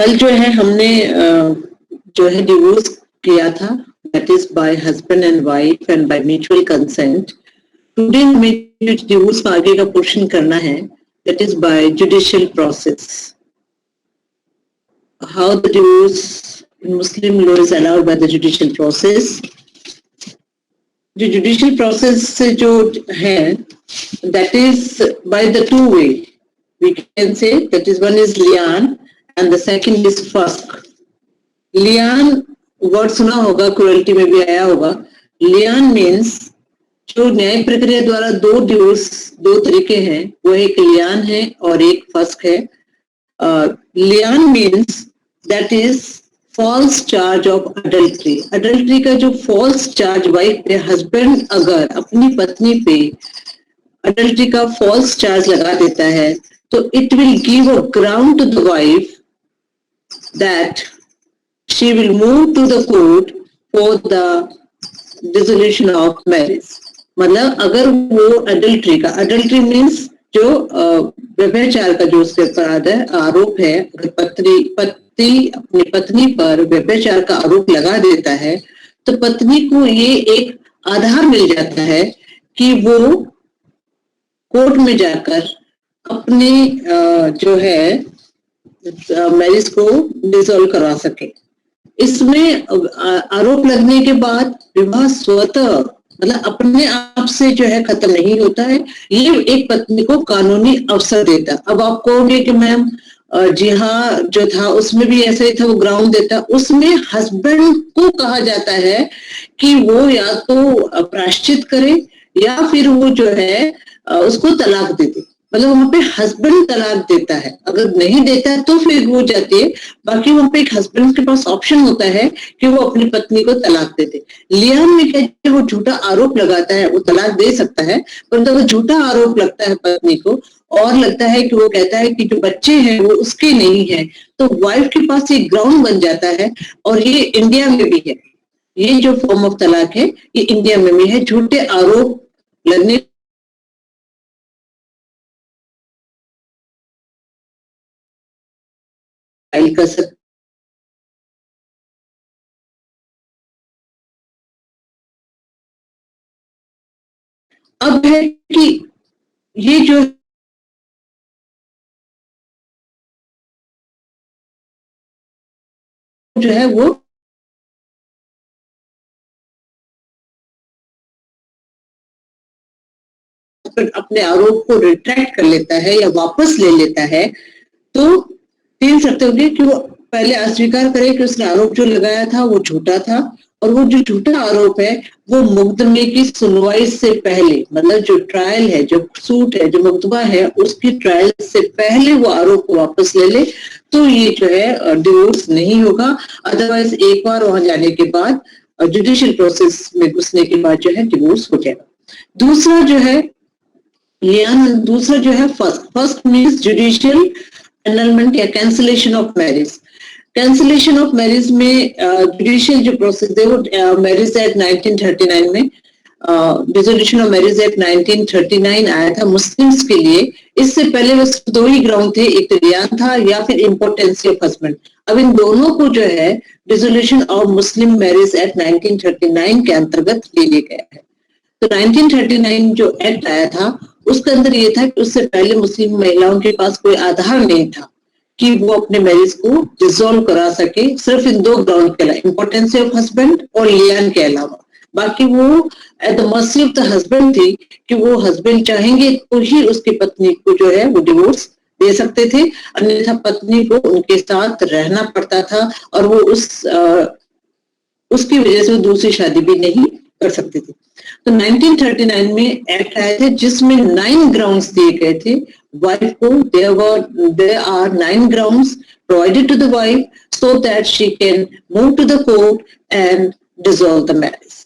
कल जो है हमने जो है डिवोर्स किया था, that is by husband and wife and by mutual consent. Today हमें जो डिवोर्स का आगे का पोर्शन करना है, that is by judicial process. How the divorce in Muslim law is allowed by the judicial process. जो जुडिशियल प्रोसेस से जो है, that is by the two way, we can say that is one is lian and the second is fasq. Lian word सुना होगा, cruelty में भी आया होगा। लियान मीन्स जो न्याय प्रक्रिया द्वारा दो डिवोर्स, दो तरीके हैं, वो एक लियान है और एक फस्क है। लियान means that is false charge of adultery. Adultery का जो फॉल्स चार्ज वाइफ पे, हस्बैंड अगर अपनी पत्नी पे अडल्ट्री का फॉल्स चार्ज लगा देता है, तो it will give a ground to the wife that she will move to the court for the dissolution of marriage. मतलब अगर वो अडल्ट्री मीन्स जो व्यभिचार का जो उसके ऊपर आरोप है, अगर पति अपनी पत्नी पर व्यभिचार का आरोप लगा देता है, तो पत्नी को ये एक आधार मिल जाता है कि वो कोर्ट में जाकर अपने जो है मैरिज को डिसॉल्व करवा सके। इसमें आरोप लगने के बाद विवाह स्वतः मतलब अपने आप से जो है खत्म नहीं होता है, ये एक पत्नी को कानूनी अवसर देता। अब आप कहोगे कि मैम जी हाँ, जो था उसमें भी ऐसा ही था, वो ग्राउंड देता। उसमें हस्बैंड को कहा जाता है कि वो या तो प्रायश्चित करे या फिर वो जो है उसको तलाक दे दे। मतलब वहां पे हस्बैंड तलाक देता है, अगर नहीं देता है तो फिर वो जाती है। बाकी वहां पे एक हस्बैंड के पास ऑप्शन होता है कि वो अपनी पत्नी को तलाक दे दे। लियान में क्या, वो झूठा आरोप लगाता है, वो तलाक दे सकता है, परंतु अगर झूठा आरोप लगता है पत्नी को और लगता है कि वो कहता है कि जो बच्चे हैं वो उसके नहीं है, तो वाइफ के पास एक ग्राउंड बन जाता है। और ये इंडिया में भी है, ये जो फॉर्म ऑफ तलाक है ये इंडिया में भी है। झूठे आरोप लगने फाइल कर सकते। अब है कि ये जो है वो अपने आरोप को रिट्रैक्ट कर लेता है या वापस ले लेता है, तो कह सकते होंगे कि वो पहले अस्वीकार करे कि उसने आरोप जो लगाया था वो झूठा था, और वो जो झूठा आरोप है वो मुकदमे की सुनवाई से पहले, मतलब जो ट्रायल है, जो सूट है, जो मुकदमा है, उसकी ट्रायल से पहले वो आरोप को वापस ले ले, तो ये जो है डिवोर्स नहीं होगा। अदरवाइज एक बार वहां जाने के बाद, जुडिशियल प्रोसेस में घुसने के बाद जो है डिवोर्स हो जाएगा। दूसरा जो है दूसरा जो है फर्स्ट मीन्स जुडिशियल एनलमेंट या cancellation of marriage. Cancellation of marriage में जुडिशियल जो प्रोसेस है वो मैरिज एक्ट 1939 में, डिसोल्यूशन ऑफ मैरिज एक्ट 1939 आया था मुस्लिम्स के लिए। इससे पहले बस दो ही ग्राउंड थे, एक तो लियान था या फिर इम्पोर्टेंसी ऑफ हस्बैंड। अब इन दोनों को जो है dissolution of Muslim marriage act 1939 के अंतर्गत ले लिया गया है। तो 1939 जो एक्ट आया था उसके अंदर ये था कि उससे पहले मुस्लिम महिलाओं के पास कोई आधार नहीं था कि वो अपने मैरिज को डिसॉल्व करा सके, सिर्फ इन दो ग्राउंड के अलावा, इम्पोर्टेंसी ऑफ हस्बैंड और लियान के अलावा। बाकी वो at the mercy of the husband थी कि वो हस्बैंड चाहेंगे तो ही उसकी पत्नी को जो है वो डिवोर्स दे सकते थे, अन्यथा पत्नी को उनके साथ रहना पड़ता था और वो उसकी वजह से वो दूसरी शादी भी नहीं कर सकते थे। तो 1939 में एक्ट आए थे जिसमें 9 ग्राउंड्स दिए गए थे वाइफ को। there are 9 grounds provided to the wife so that she can move to the court and dissolve the marriage.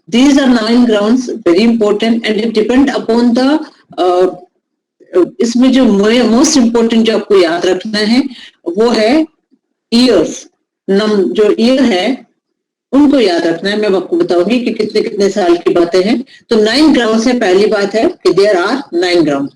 These are 9 grounds, very important, and it depend upon the इसमें जो most important जो आपको याद रखना है वो है years. जो ईयर है उनको याद रखना है। मैं आपको बताऊंगी कि कितने कितने साल की बातें हैं। तो 9 ग्राउंड्स है। पहली बात है कि देयर आर 9 ग्राउंड।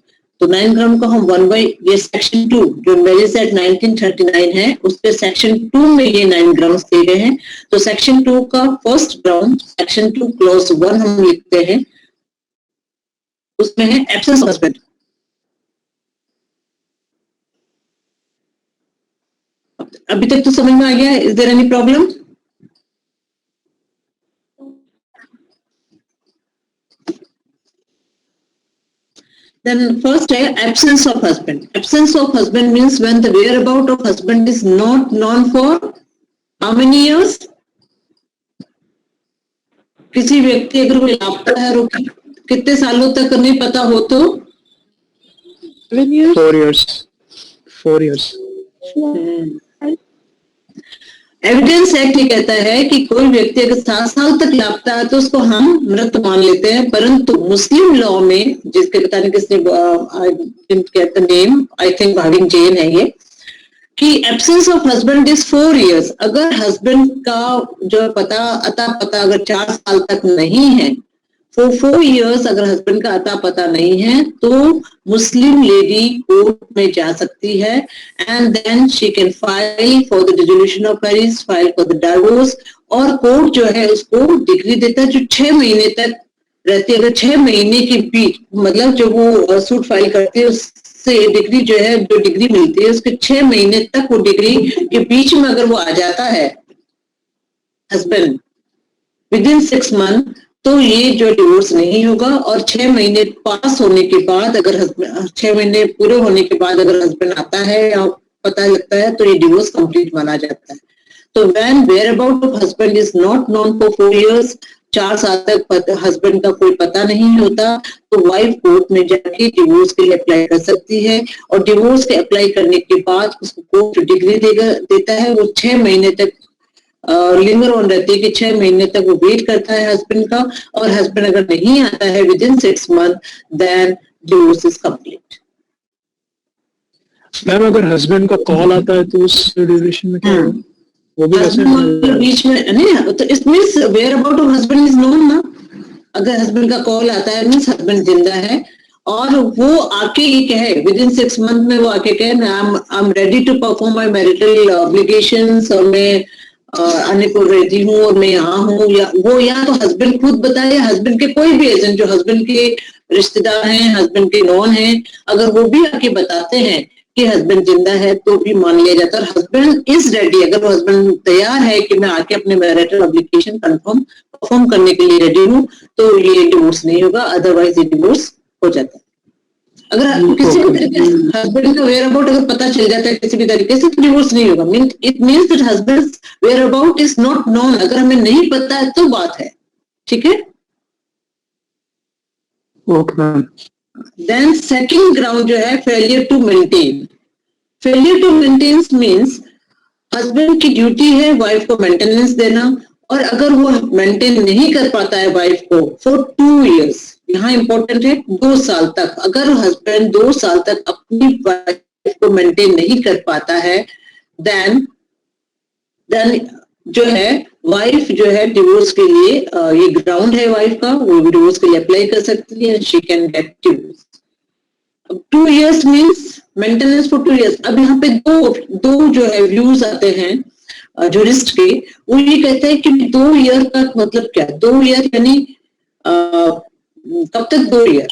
तो 9 ग्राम को हम 1 बाई ये सेक्शन 2 जो मैरिज एक्ट 1939 है उसके सेक्शन 2 में ये 9 ग्राम दिए गए हैं। तो सेक्शन 2 का फर्स्ट ग्राउंड सेक्शन 2 क्लॉज 1 हम लिखते हैं, उसमें है एब्सेंस ऑफ हस्बैंड। अभी तक तो समझ में आ गया? Is there any problem? Then first है absence of husband. Absence of husband means when the whereabout of husband is not known for how many years? किसी व्यक्ति अगर वो लापता है और कितने सालों तक नहीं पता हो तो 4 years. 4 years. एविडेंस एक्ट ये कहता है कि कोई व्यक्ति अगर 7 साल तक लापता है तो उसको हम मृत मान लेते हैं, परंतु मुस्लिम लॉ में जिसके पता नहीं किसने name I think Bhavin Jain है ये, कि absence of husband is 4 years। अगर हस्बैंड का जो पता अगर 4 साल तक नहीं है, फॉर 4 years अगर हस्बैंड का अता पता नहीं है तो मुस्लिम लेडी कोर्ट में जा सकती है and then she can file for the dissolution of marriage, file for the divorce, और कोर्ट जो है उसको डिग्री देता है जो 6 महीने तक रहती है। अगर 6 महीने के बीच मतलब जो वो सूट फाइल करती है उससे डिग्री जो है जो डिग्री मिलती है उसके 6 महीने तक वो डिग्री के बीच में अगर वो आ जाता है हस्बैंड विद इन 6 months तो ये जो डिवोर्स नहीं होगा। और 6 महीने पास होने के बाद अगर 6 महीने पूरे होने के बाद अगर हस्बैंड आता है या पता लगता है तो ये डिवोर्स कंप्लीट माना जाता है। तो when whereabouts of husband is not known for 4 years, 4 साल तक हस्बैंड का कोई पता नहीं होता तो वाइफ कोर्ट में जाके डिवोर्स के लिए अप्लाई कर सकती है, और डिवोर्स के अप्लाई करने के बाद उसको कोर्ट डिग्री देता है। वो 6 महीने तक लिंगर ऑन रहती है कि 6 महीने तक वो वेट करता है हस्बैंड का, और हस्बैंड अगर नहीं आता है within 6 months then divorce is complete. Ma'am अगर हस्बैंड का कॉल आता है तो उस ड्यूरेशन में क्या होगा? वो भी ऐसे बीच में नहीं तो it means whereabout of husband is known ना। अगर हस्बैंड का कॉल आता है मींस हस्बैंड जिंदा है और वो आके ये कहे विद इन 6 months में वो आके कहे I am ready to perform my marital obligations और मैं आने को रेडी हूँ और मैं यहाँ हूँ, या तो हस्बैंड खुद बताए या हस्बैंड के कोई भी एजेंट जो हस्बैंड के रिश्तेदार हैं, हस्बैंड के नॉन हैं, अगर वो भी आके बताते हैं कि हस्बैंड जिंदा है तो भी मान लिया जाता है। हस्बैंड इज रेडी, अगर हस्बैंड तैयार है कि मैं आके अपने मैरिटल ऑब्लिगेशन परफॉर्म करने के लिए रेडी हूँ तो ये डिवोर्स नहीं होगा, अदरवाइज ये डिवोर्स हो जाता है। अगर किसी भी तरीके से हस्बैंड का वेयर अबाउट अगर पता चल जाता है किसी भी तरीके से तो डिवोर्स नहीं होगा। It means that husband whereabout is not known. अगर हमें नहीं पता है तो बात है, ठीक है। ओके। देन सेकंड ग्राउंड जो है failure to maintain. Failure to maintain means husband की ड्यूटी है वाइफ को मेंटेनेंस देना, और अगर वो मेंटेन नहीं कर पाता है वाइफ को फॉर 2 years, यहाँ इंपॉर्टेंट है 2 साल तक, अगर हस्बैंड 2 साल तक अपनी वाइफ को मेंटेन नहीं कर पाता है देन जो है वाइफ जो है डिवोर्स के लिए ये ग्राउंड है वाइफ का, वो डिवोर्स के लिए अप्लाई कर सकती है, she can get divorce. 2 years means maintenance for 2 years। अब यहाँ पे दो जो है व्यूज आते हैं जूरिस्ट के, वो ये कहते हैं कि 2 year तक मतलब क्या, 2 year यानी कब तक 2 year?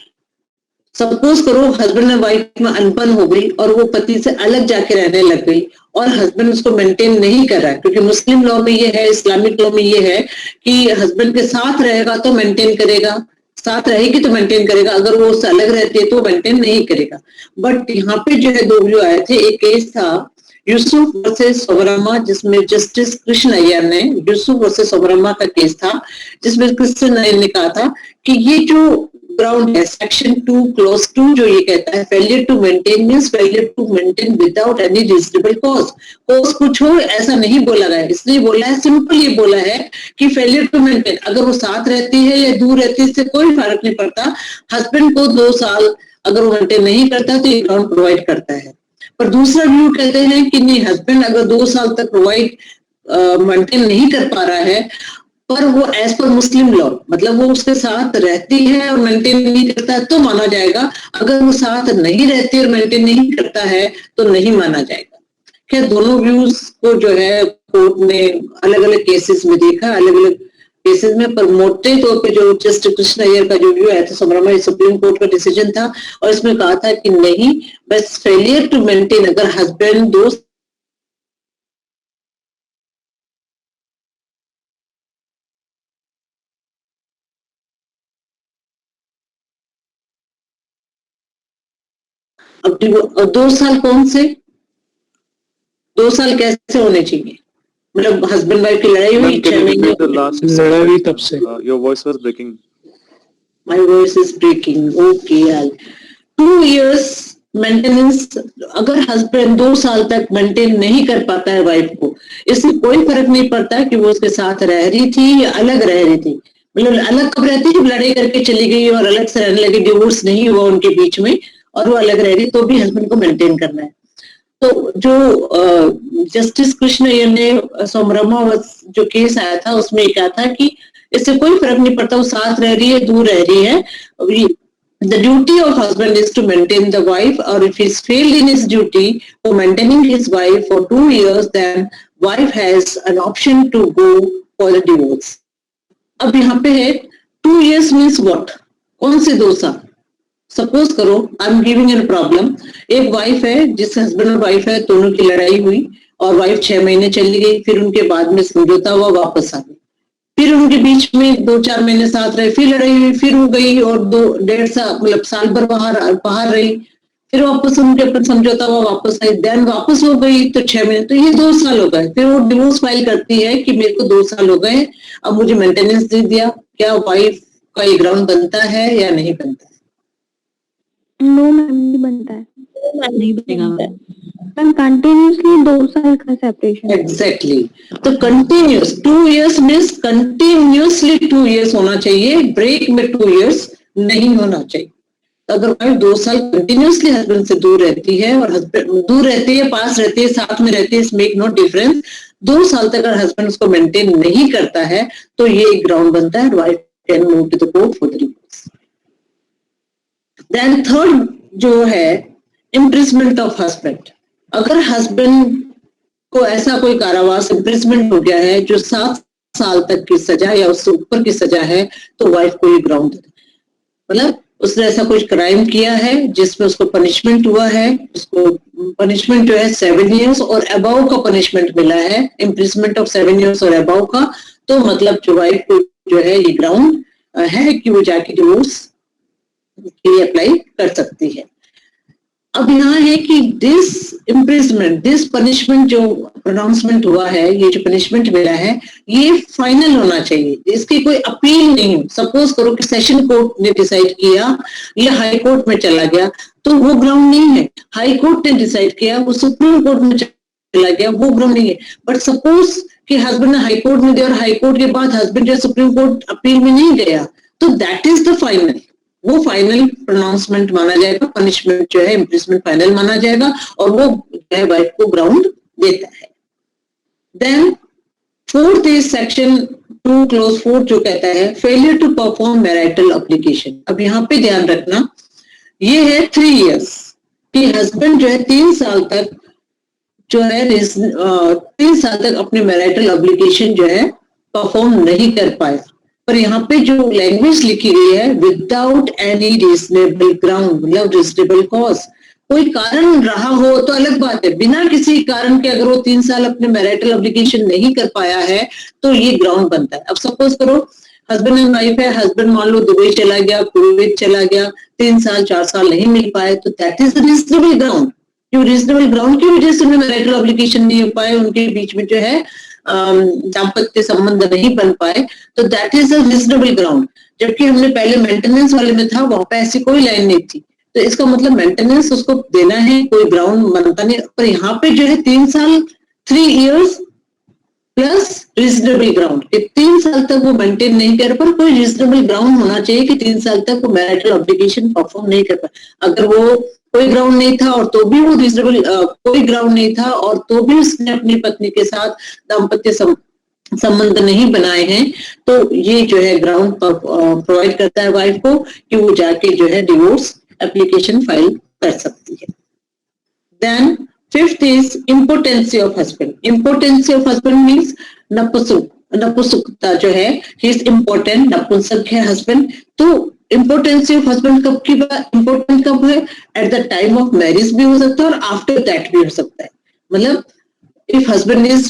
सपोज करो हस्बैंड एंड वाइफ में अनबन हो गई और वो पति से अलग जाके रहने लग गई और हस्बैंड उसको मेंटेन नहीं कर रहा है, क्योंकि मुस्लिम लॉ में ये है, इस्लामिक लॉ में ये है कि हस्बैंड के साथ रहेगा तो मेंटेन करेगा, साथ रहेगी तो मेंटेन करेगा, अगर वो उससे अलग रहती है तो मेंटेन नहीं करेगा। बट यहाँ पे जो है 2 व्यू आए थे। एक केस था यूसुफ वर्सेस सोबरामा, जिसमें जस्टिस कृष्ण अय्यर ने, यूसुफ वर्सेस सोबरामा का केस था जिसमें कृष्ण अय्यर ने कहा था कि ये जो ग्राउंड है सेक्शन 2 क्लॉज 2 जो ये कहता है failure to maintain means failure to maintain without any reasonable cause कुछ हो ऐसा नहीं बोला गया, इसलिए बोला है, सिंपल ये बोला है कि फेलियर टू मेंटेन, अगर वो साथ रहती है या दूर रहती है इससे कोई फर्क नहीं पड़ता। हस्बैंड को 2 साल अगर वो मेंटेन नहीं करता तो ये ग्राउंड प्रोवाइड करता है। पर दूसरा व्यू कहते हैं कि नहीं, हस्बैंड अगर 2 साल तक प्रोवाइड मेंटेन नहीं कर पा रहा है पर वो एज पर मुस्लिम लॉ, मतलब वो उसके साथ रहती है और मेंटेन नहीं करता है तो माना जाएगा, अगर वो साथ नहीं रहती और मेंटेन नहीं करता है तो नहीं माना जाएगा। क्या दोनों व्यूज को जो है कोर्ट ने अलग अलग केसेस में देखा, अलग अलग केसेस में, पर मोटे तौर पे जो जस्टिस कृष्ण अय्यर का जो व्यू है तो समरमा सुप्रीम कोर्ट का डिसीजन था और इसमें कहा था कि नहीं, बस फेलियर टू मेंटेन, अगर हस्बैंड दोस्त अब 2 साल कौन से 2 साल कैसे होने चाहिए, मतलब हस्बैंड वाइफ की लड़ाई हुई 6 महीने, लड़ाई हुई तब से। Your voice was breaking. My voice is breaking. Okay, यार 2 years मेंटेनेंस, अगर हस्बैंड 2 साल तक मेंटेन नहीं कर पाता है वाइफ को, इससे कोई फर्क नहीं पड़ता कि वो उसके साथ रह रही थी या अलग रह रही थी, मतलब अलग कब रहती जब लड़ाई करके चली गई और अलग से रहने लगी, डिवोर्स नहीं हुआ उनके बीच में और वो अलग रह रही, तो भी हस्बैंड को मेंटेन करना है। तो जो जस्टिस कृष्ण अय्यर ने सोमरमा जो केस आया था उसमें कहा था कि इससे कोई फर्क नहीं पड़ता वो साथ रह रही है दूर रह रही है, the duty of husband is to maintain the wife, or if he's failed in his duty for maintaining his wife for 2 years, then wife has an option to go for the divorce. अब यहाँ पे है 2 years means what, कौन से 2 साल, suppose करो I am giving an problem, एक wife है जिससे हस्बैंड और वाइफ है, दोनों की लड़ाई हुई और वाइफ 6 महीने चली गई, फिर उनके बाद में समझौता हुआ, वापस आ गई, फिर उनके बीच में 2-4 महीने साथ रहे, फिर लड़ाई हुई, फिर वो गई और 2-1.5 साल मतलब साल भर बाहर रही, फिर वापस उनके ऊपर समझौता हुआ, वापस आई, देन वापस हो गई तो 6 महीने, तो ये 2 साल हो गए, फिर वो डिवोर्स फाइल करती है कि मेरे को 2 साल हो गए, अब मुझे मेंटेनेंस दे दिया, क्या वाइफ का ये ग्राउंड बनता है या नहीं बनता है? नो मैम, नहीं बनता है, नहीं बनेगा मैम। मैम कंटिन्यूसली 2 साल का सेपरेशन। एग्जैक्टली, तो continuous 2 years means continuously 2 years होना चाहिए, ब्रेक में 2 years नहीं होना चाहिए। अगर वाइफ 2 साल कंटिन्यूसली हस्बैंड से दूर रहती है और हस्बैंड दूर रहती है, पास रहती है, साथ में रहती है, मेक नो डिफरेंस, 2 साल तक अगर हस्बैंड उसको मेंटेन नहीं करता है तो ये ग्राउंड बनता है, wife can move to the court for the divorce. Then third जो है इम्प्रिजमेंट ऑफ हस्बैंड, अगर हस्बैंड को ऐसा कोई कारावास इम्प्रिजमेंट हो गया है जो 7 साल तक की सजा या उससे ऊपर की सजा है तो वाइफ को ये ग्राउंड, मतलब उसने ऐसा कुछ क्राइम किया है जिसमें उसको पनिशमेंट हुआ है, उसको पनिशमेंट जो है 7 years और अबव का पनिशमेंट मिला है, इम्प्रिजमेंट ऑफ 7 years और अबव का, तो मतलब जो वाइफ को जो है ये ग्राउंड है कि वो जाके डिवोर्स के लिए अप्लाई कर सकती है। अब यहाँ है कि दिस इम्प्रिजमेंट, दिस पनिशमेंट जो प्रोनाउंसमेंट हुआ है, ये जो पनिशमेंट मिला है ये फाइनल होना चाहिए, इसकी कोई अपील नहीं हो। सपोज करो कि सेशन कोर्ट ने डिसाइड किया या हाई कोर्ट में चला गया तो वो ग्राउंड नहीं है, हाई कोर्ट ने डिसाइड किया वो सुप्रीम कोर्ट में चला गया वो ग्राउंड नहीं है। बट सपोज कि हस्बैंड ने हाई कोर्ट में दिया और हाई कोर्ट के बाद हस्बैंड जो सुप्रीम कोर्ट अपील में नहीं गया तो दैट इज द फाइनल, वो फाइनल प्रोनाउंसमेंट माना जाएगा, पनिशमेंट जो है इम्प्रिजमेंट फाइनल माना जाएगा और वो जो है वाइफ को ग्राउंड देता है। Then fourth is section 2 clause 4 जो कहता है failure to perform marital obligation. अब यहाँ पे ध्यान रखना ये है 3 years कि हस्बैंड जो है 3 साल तक जो है 3 साल तक अपने मैरिटल ऑब्लिगेशन जो है परफॉर्म नहीं कर पाया, पर यहाँ पे जो लैंग्वेज लिखी गई है विदाउट एनी रीजनेबल ग्राउंड, मतलब रीजनेबल कॉज, कोई कारण रहा हो तो अलग बात है, बिना किसी कारण के अगर वो 3 साल अपने मैरिटल ऑब्लिगेशन नहीं कर पाया है तो ये ग्राउंड बनता है। अब सपोज करो हस्बैंड एंड वाइफ है, हस्बैंड मान लो दुबई चला गया, कुवैत चला गया, 3 साल 4 साल नहीं मिल पाए तो दैट इज रीजनेबल ग्राउंड। जो रीजनेबल ग्राउंड की वजह से उन्हें मैरिटल ऑब्लिगेशन नहीं हो पाए, उनके बीच में जो है दाम्पत्य संबंध नहीं बन पाए, तो that is a reasonable ground. जबकि हमने पहले मेंटेनेंस वाले में था वहां पे ऐसी कोई लाइन नहीं थी, तो इसका मतलब मेंटेनेंस उसको देना है, कोई ग्राउंड बनता नहीं। पर यहाँ पे जो है 3 साल 3 years प्लस रीजनेबल ग्राउंड, 3 साल तक वो मेंटेन नहीं कर पर कोई रीजनेबल ग्राउंड होना चाहिए कि 3 साल तक वो मैरिटल ऑब्लिगेशन परफॉर्म नहीं कर पाए। अगर वो कोई ग्राउंड नहीं था और तो भी वो रीजनेबल कोई ग्राउंड नहीं था और तो भी उसने अपनी पत्नी के साथ दाम्पत्य संबंध नहीं बनाए हैं, तो ये जो है ग्राउंड प्रोवाइड करता है वाइफ को कि वो जाके जो है डिवोर्स एप्लीकेशन फाइल कर सकती है. Then fifth is impotency of husband. Impotency of husband means नपुंसकता जो है, ही इज इम्पोर्टेंट, नपुंसक है हस्बैंड. तो इम्पोर्टेंसी ऑफ हस्बैंड कब की बात, इम्पोर्टेंट कब है, at the time of marriage भी हो सकता है और आफ्टर दैट भी हो सकता है. मतलब if husband is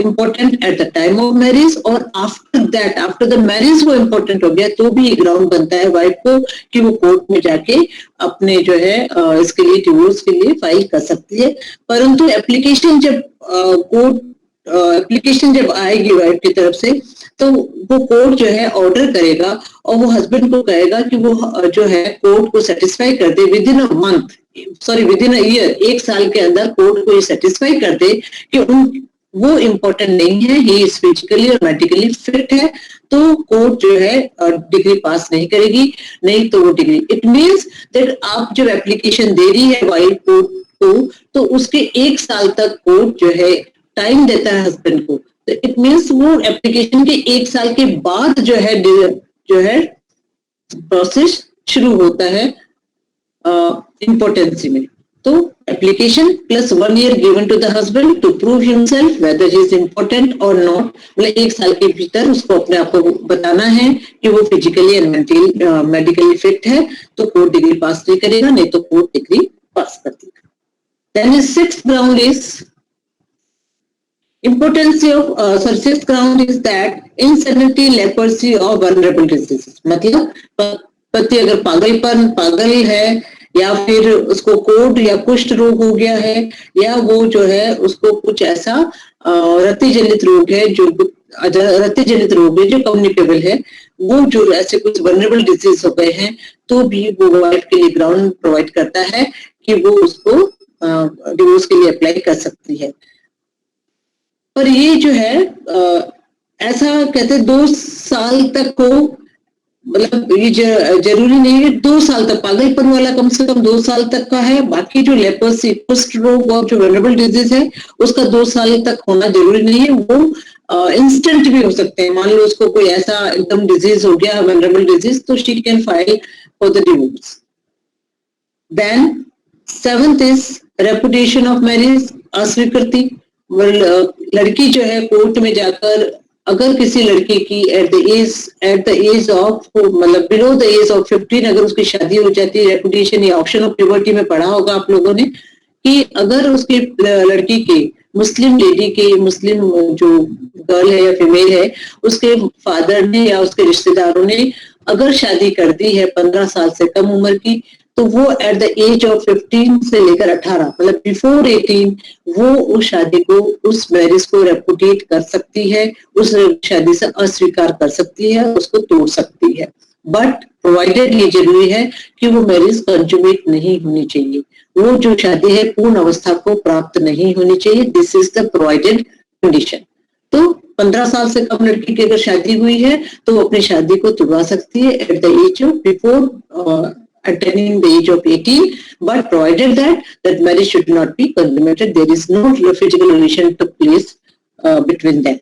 important at the time of marriage और after that, after the marriage वो important हो गया, तो भी ग्राउंड बनता है वाइफ को कि वो कोर्ट में जाके अपने जो है इसके लिए डिवोर्स के लिए फाइल कर सकती है. परंतु एप्लीकेशन जब एप्लीकेशन जब आएगी वाइफ की तरफ से, तो वो कोर्ट जो है ऑर्डर करेगा और वो हस्बैंड को कहेगा कि वो जो है कोर्ट को सेटिस्फाई कर दे within a month, sorry within a year, 1 साल के अंदर कोर्ट को ये सेटिस्फाई कर दे कि वो इम्पोर्टेंट नहीं है, ही इज फिजिकली और मेडिकली फिट है, तो कोर्ट जो है डिग्री पास नहीं करेगी, नहीं तो वो डिग्री. इट मीन्स दैट आप जब एप्लीकेशन दे रही है वाइफ कोर्ट को, तो उसके 1 साल तक कोर्ट जो है टाइम देता है हस्बैंड को. तो इट मीन्स वो एप्लीकेशन के 1 साल के बाद जो है प्रोसेस शुरू होता है इम्पोर्टेंसी में. तो application plus 1 year given to the husband to prove himself whether he is important और नॉट. मतलब 1 साल के भीतर उसको अपने आप को बताना है कि वो फिजिकली एंड मेडिकली फिट है, तो कोर्ट डिग्री पास नहीं करेगा, नहीं तो कोर्ट डिग्री पास कर देगा. Then sixth ground is importancy of sixth ground is that insanity, leprosy or vulnerable diseases. मतलब पति अगर पागल है, या फिर उसको कोढ़ या कुष्ठ रोग हो गया है, या वो जो है उसको कुछ ऐसा रति जनित रोग है जो कम्युनिकेबल है, वो जो ऐसे कुछ वल्नरेबल डिजीज हो गए हैं, तो भी वो वाइफ के लिए ग्राउंड प्रोवाइड करता है कि वो उसको डिवोर्स के लिए अप्लाई कर सकती है. पर ये जो है ऐसा कहते 2 साल तक हो, मतलब ये जरूरी नहीं है 2 साल तक, पागलपन वाला कम से कम 2 साल तक का है. बाकी जो लेप्रोसी, कुष्ठ रोग और जो वल्नरेबल डिजीज है उसका 2 साल तक होना जरूरी नहीं है, वो इंस्टेंट भी हो सकते हैं. मान लो उसको कोई ऐसा एकदम डिजीज हो गया, वल्नरेबल डिजीज, तो she can file for the divorce. Then 7th is repudiation of marriage, अस्वीकृति. लड़की जो है कोर्ट में जाकर अगर किसी लड़की की एट द एज ऑफ मतलब बिलो द एज ऑफ 15 अगर उसकी शादी हो जाती है, रेपुटेशन या ऑप्शन ऑफ लिबर्टी में पढ़ा होगा आप लोगों ने कि अगर उसकी लड़की के मुस्लिम लेडी के, मुस्लिम जो गर्ल है या फीमेल है, उसके फादर ने या उसके रिश्तेदारों ने अगर शादी कर दी है 15 साल से कम उम्र की, तो वो एट द एज ऑफ 15 से लेकर 18 मतलब बिफोर 18 वो उस शादी को, उस मैरिज को रेपुटेट कर सकती है, उस शादी से अस्वीकार कर सकती है, उसको तोड़ सकती है. बट प्रोवाइडेड ये जरूरी है कि वो मैरिज कंज्यूमेट नहीं होनी चाहिए, वो जो शादी है पूर्ण अवस्था को प्राप्त नहीं होनी चाहिए. This is the provided condition. तो 15 साल से कम लड़की की अगर शादी हुई है तो वो अपनी शादी को तोड़वा सकती है at the age of before attaining the age of 18, but provided that marriage should not be consummated, there is no physical relation took place between them.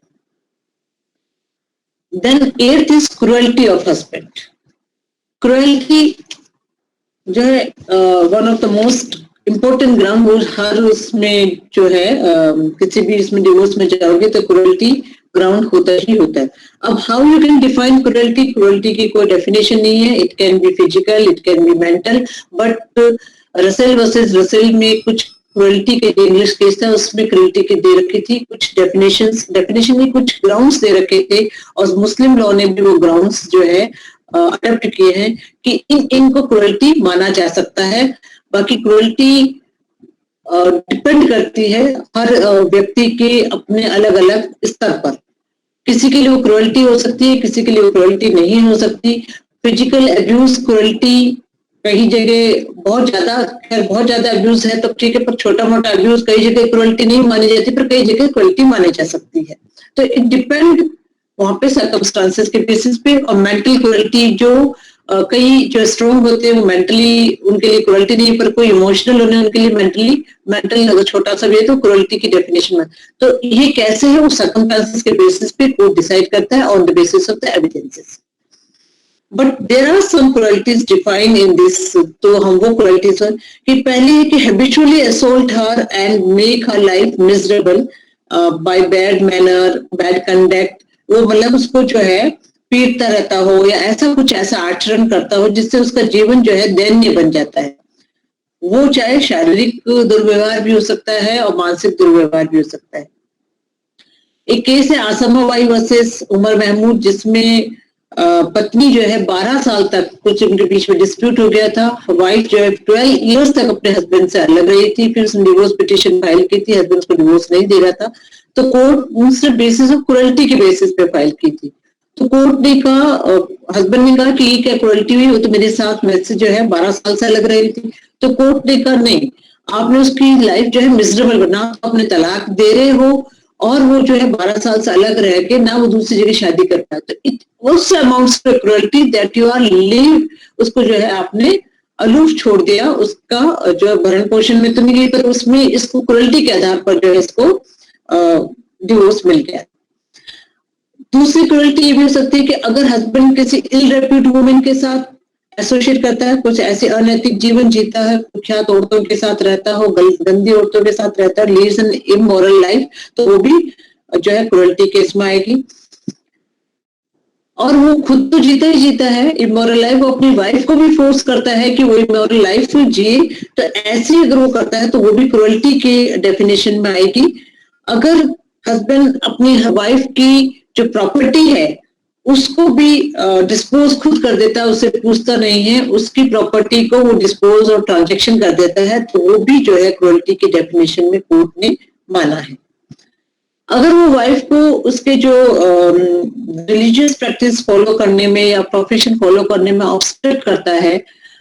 Then 8th is cruelty of husband. Cruelty जो है one of the most important ground, वो हर उसमें जो है किसी भी इसमें divorce में जाओगे तो cruelty ग्राउंड होता ही होता है. अब how you can define cruelty? Cruelty की कोई डेफिनेशन नहीं है. It can be physical, it can be mental, but Russell versus Russell में कुछ क्रुएल्टी के इंग्लिश केस था, उसमें क्रुएल्टी के दे रखी थी कुछ डेफिनेशन में कुछ ग्राउंड्स दे रखे थे, और मुस्लिम लॉ ने भी वो ग्राउंड्स जो है अडॉप्ट किए हैं कि इनको क्रुएल्टी माना जा सकता है. बाकी क्रुएल्टी डिपेंड करती है हर व्यक्ति के अपने अलग अलग स्तर पर. किसी के लिए वो क्रुएल्टी हो सकती है, किसी के लिए वो क्रुएल्टी नहीं हो सकती. फिजिकल अब्यूज क्रुएल्टी कई जगह बहुत ज्यादा अब्यूज है तो ठीक है, पर छोटा मोटा अब्यूज कई जगह क्रुएल्टी नहीं मानी जाती, पर कई जगह क्रुएल्टी मानी जा सकती है. तो इट डिपेंड वहां पे सर्कमस्टांसेस के बेसिस पे. और मेंटल क्रुएल्टी जो कई जो स्ट्रॉन्ग होते हैं वो मेंटली उनके लिए क्रुएल्टी नहीं, पर कोई इमोशनल होने उनके लिए मेंटली अगर छोटा सा भी है तो क्रुएल्टी की डेफिनेशन में। तो ये कैसे है वो सर्कमस्टेंसेस के बेसिस पे कोर्ट डिसाइड करता है on the basis of the evidences. But there are some cruelties defined in this. तो हम वो क्रुएल्टीज कि पहली है कि habitually assault her and make her life miserable by bad manner, bad conduct. वो मतलब उसको जो है पीटता रहता हो या ऐसा आचरण करता हो जिससे उसका जीवन जो है दैन्य बन जाता है। वो चाहे शारीरिक दुर्व्यवहार भी हो सकता है और मानसिक दुर्व्यवहार भी हो सकता है। एक केस है आसमा बाई वर्सेस उमर महमूद, जिसमें पत्नी जो है 12 साल तक कुछ उनके बीच में डिस्प्यूट हो गया था। वाइफ जो है 12 इयर्स तक अपने हस्बैंड से अलग रही थी, फिर उसने डिवोर्स पिटीशन फाइल की थी, हस्बैंड उसको डिवोर्स नहीं दे रहा था, तो कोर्ट सिर्फ बेसिस ऑफ क्रुएल्टी के बेसिस पे फाइल की थी। तो कोर्ट ने कहा, हस्बैंड ने कहा कि ये क्या क्रुएल्टी हुई, वो तो मेरे साथ मुझसे जो है 12 साल से अलग रही थी। तो कोर्ट ने कहा नहीं, आपने उसकी लाइफ जो है मिजरेबल बना, अपने तलाक दे रहे हो और वो जो है 12 साल से अलग रह के ना वो दूसरी जगह शादी करता है, तो इट उस अमाउंट्स पे cruelty that you are leave, उसको जो है आपने अलूफ छोड़ दिया, उसका जो है भरण पोषण में तो नहीं, पर उसमें इसको क्रुएल्टी के आधार पर जो है इसको डिवोर्स मिल गया। दूसरी क्रुएल्टी ये भी हो सकती है कि अगर हस्बैंड किसी इल रेप्यूट वुमेन के साथ एसोसिएट करता है, कुछ ऐसे अनैतिक जीवन जीता है, कुख्यात औरतों के साथ रहता हो, गंदी औरतों के साथ रहता है, लीड्स एन इमोरल लाइफ, तो वो भी जो है क्रुएल्टी केस में आएगी। और वो खुद तो जीता ही जीता है इमोरल लाइफ, वो अपनी वाइफ को भी फोर्स करता है कि वो इमोरल लाइफ जिए, तो ऐसे अगर वो करता है तो वो भी क्रुएल्टी के डेफिनेशन में आएगी। अगर हस्बैंड अपनी वाइफ की जो प्रॉपर्टी है उसको भी डिस्पोज खुद कर देता है, उससे पूछता नहीं है, उसकी प्रॉपर्टी को वो डिस्पोज और ट्रांजैक्शन कर देता है, तो वो भी जो है क्रुएल्टी की डेफिनेशन में कोर्ट ने माना है। अगर वो वाइफ को उसके जो रिलीजियस प्रैक्टिस फॉलो करने में या प्रोफेशन फॉलो करने में ऑब्स्ट्रक्ट करता है,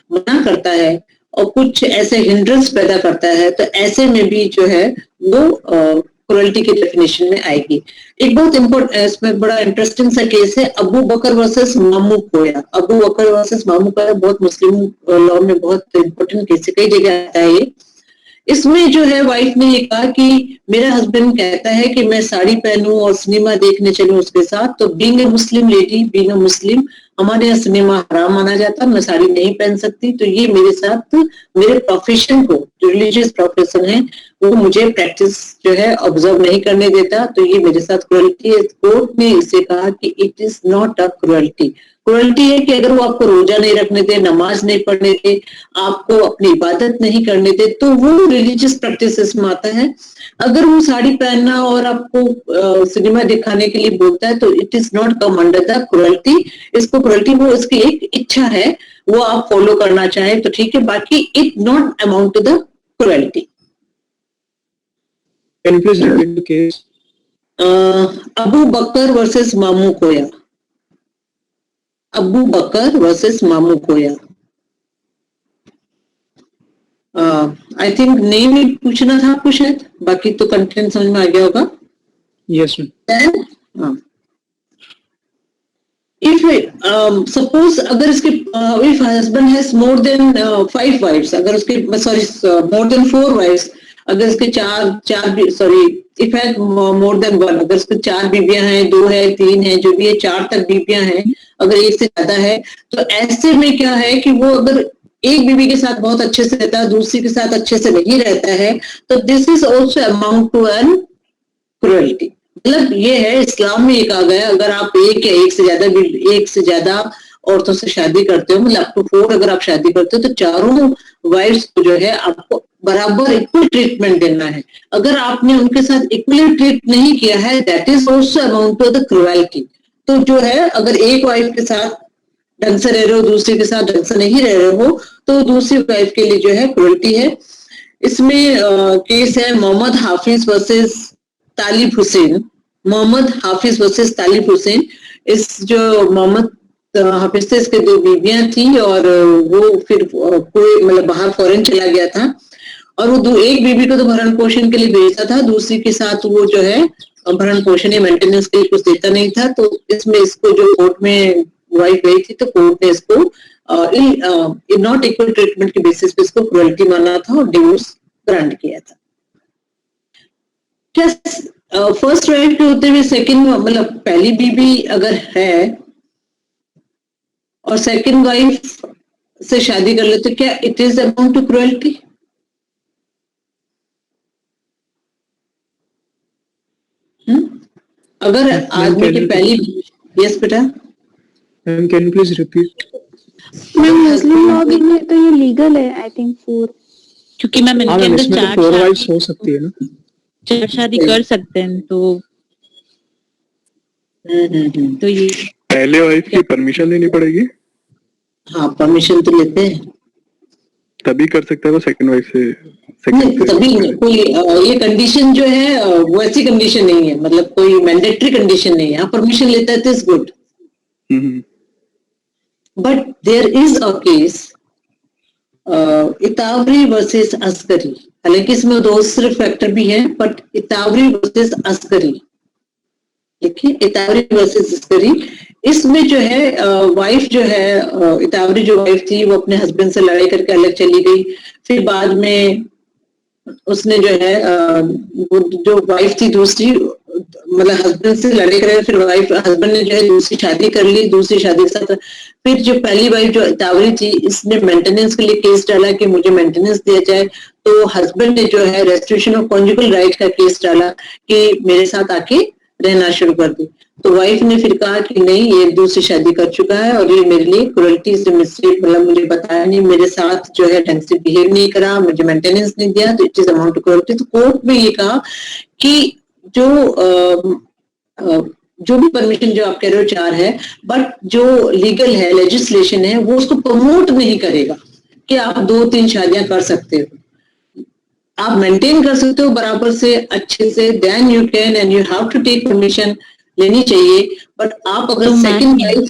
मना करता है और कुछ ऐसे हिंड्रेंस पैदा करता है, तो ऐसे में भी जो है वो क्रुएल्टी के डेफिनेशन में आएगी। एक बहुत इम्पोर्टेंट, इसमें बड़ा इंटरेस्टिंग सा केस है अबू बकर वर्सेस मामू खोया। अबू बकर वर्सेस मामू खोया बहुत मुस्लिम लॉ में बहुत इंपॉर्टेंट केस है, कई जगह आता है ये। इसमें जो है वाइफ ने ये कहा कि मेरा हस्बैंड कहता है कि मैं साड़ी पहनूं और सिनेमा देखने चलूं उसके साथ, तो being a Muslim lady, being a Muslim, हमारे यहाँ सिनेमा हराम माना जाता, मैं साड़ी नहीं पहन सकती, तो ये मेरे साथ मेरे प्रोफेशन को, जो रिलीजियस प्रोफेशन है, वो मुझे प्रैक्टिस जो है ऑब्जर्व नहीं करने देता, तो ये मेरे साथ क्रुएल्टी है। कोर्ट ने इसे कहा कि it is not a cruelty. Cruelty है कि अगर वो आपको रोजा नहीं रखने दे, नमाज नहीं पढ़ने दे, आपको अपनी इबादत नहीं करने दे, तो वो रिलीजियस प्रैक्टिसेस में आता है। अगर वो साड़ी पहनना और आपको सिनेमा दिखाने के लिए बोलता है, तो it is not come under the cruelty. इसको क्रुएल्टी वो इसकी एक इच्छा है, वो आप फॉलो करना चाहें तो ठीक है, बाकी it not amount to the cruelty. Can you please repeat the case? Abu Bakar versus Mamu Khoya. Abu Bakar versus Mamu खोया। आई थिंक नेम ही पूछना था आपको शायद, बाकी तो कंटेंट समझ में आ गया होगा। Yes, ma'am. Then, if suppose अगर इसके if husband has more than 5 wives, अगर उसके more than 4 wives, अगर इसके if has more than 1, अगर उसके 4 बीबियां हैं, 2 है, 3 है, जो भी है 4 तक बीबियां हैं, अगर एक से ज्यादा है, तो ऐसे में क्या है कि वो अगर एक बीवी के साथ बहुत अच्छे से रहता है, दूसरी के साथ अच्छे से नहीं रहता है, तो this is also amount to an cruelty. मतलब ये है, इस्लाम में एक आ गया, अगर आप एक या एक से ज्यादा औरतों से शादी करते हो, मतलब अप टू 4 अगर आप शादी करते हो, तो चारों वाइफ्स को जो है आपको बराबर इक्वल ट्रीटमेंट देना है। अगर आपने उनके साथ इक्वली ट्रीट नहीं किया है, that is also amount to the cruelty. तो जो है, अगर एक वाइफ के साथ ढंग से रह रहे हो, दूसरे के साथ ढंग से नहीं रह रहे हो, तो दूसरी वाइफ के लिए जो है क्रुएल्टी है। इसमें केस है मोहम्मद हाफिज वर्सेस तालिब हुसैन। मोहम्मद हाफिज वर्सेस तालिब हुसैन। इस जो मोहम्मद हाफिज थे, इसके 2 बीबियां थी और वो फिर कोई मतलब बाहर फॉरेन चला गया था, और वो एक बीबी को तो भरण पोषण के लिए भेजता था, दूसरी के साथ वो जो है भरण पोषण या मेंटेनेंस के लिए कुछ देता नहीं था। तो इसमें इसको जो कोर्ट में वाइफ गई थी, तो कोर्ट ने इसको नॉट इक्वल ट्रीटमेंट के बेसिस पे इसको क्रुएल्टी माना था और डिवोर्स ग्रांट किया था। क्या फर्स्ट वाइफ के होते हुए सेकंड, मतलब पहली बीवी अगर है और सेकंड वाइफ से शादी कर ले तो क्या it is amount to cruelty? अगर आदमी की पहली, यस बेटा, ma'am can you please repeat? Ma'am Muslim law में तो ये लीगल है आई थिंक 4, क्योंकि मैम हाँ इनके मैम, अंदर इसमें तो चार 4 वाइफ्स शादी हो सकती है ना? चार शादी कर सकते हैं, तो ये पहले वाइफ की परमिशन लेनी पड़ेगी, हाँ परमिशन तो लेते हैं, तभी कर सकता है वो सेकंड वाइफ से। नहीं तभी नहीं, कोई ये कंडीशन जो है वो ऐसी कंडीशन नहीं है, मतलब कोई मैंडेटरी कंडीशन नहीं है। हाँ परमिशन लेता है तो is good, but there is a case Itwari versus Asghari, हालांकि इसमें दूसरे फैक्टर भी हैं, बट इतावरी वर्सेस अस्करी, देखिए इतावरी वर्सेस अस्करी, इसमें जो है वाइफ जो है इतावरी जो वाइफ थी वो अपने हस्बैंड से लड़ाई करके अलग चली गई, फिर बाद में उसने जो है वो जो वाइफ थी दूसरी, मतलब हस्बैंड से लड़ाई करे, फिर वाइफ हस्बैंड ने जो है दूसरी शादी कर ली, दूसरी शादी के साथ फिर जो पहली वाइफ जो इतावरी थी इसने मेंटेनेंस के लिए केस डाला कि मुझे मेंटेनेंस दिया जाए, तो हस्बैंड ने जो है रेस्ट्रिक्शन ऑफ कॉन्जुगल राइट का केस डाला कि मेरे साथ आके रहना शुरू कर दे, तो वाइफ ने फिर कहा कि नहीं ये दूसरी शादी कर चुका है और ये मेरे लिए क्रुएल्टी से मिस्टेक, मतलब मुझे बताया नहीं, मेरे साथ जो है ढंग से बिहेव नहीं करा, मुझे मेंटेनेंस नहीं दिया, तो it is amount to cruelty. तो कोर्ट में ये कहा कि जो भी परमिशन जो आप कह रहे हो 4 है, बट जो लीगल है लेजिस्लेशन है वो उसको प्रमोट नहीं करेगा कि आप 2-3 शादियां कर सकते हो, आप मेंटेन कर सकते हो बराबर से अच्छे से, then you can and you have to take permission लेनी चाहिए, बट आप अगर सेकंड वाइफ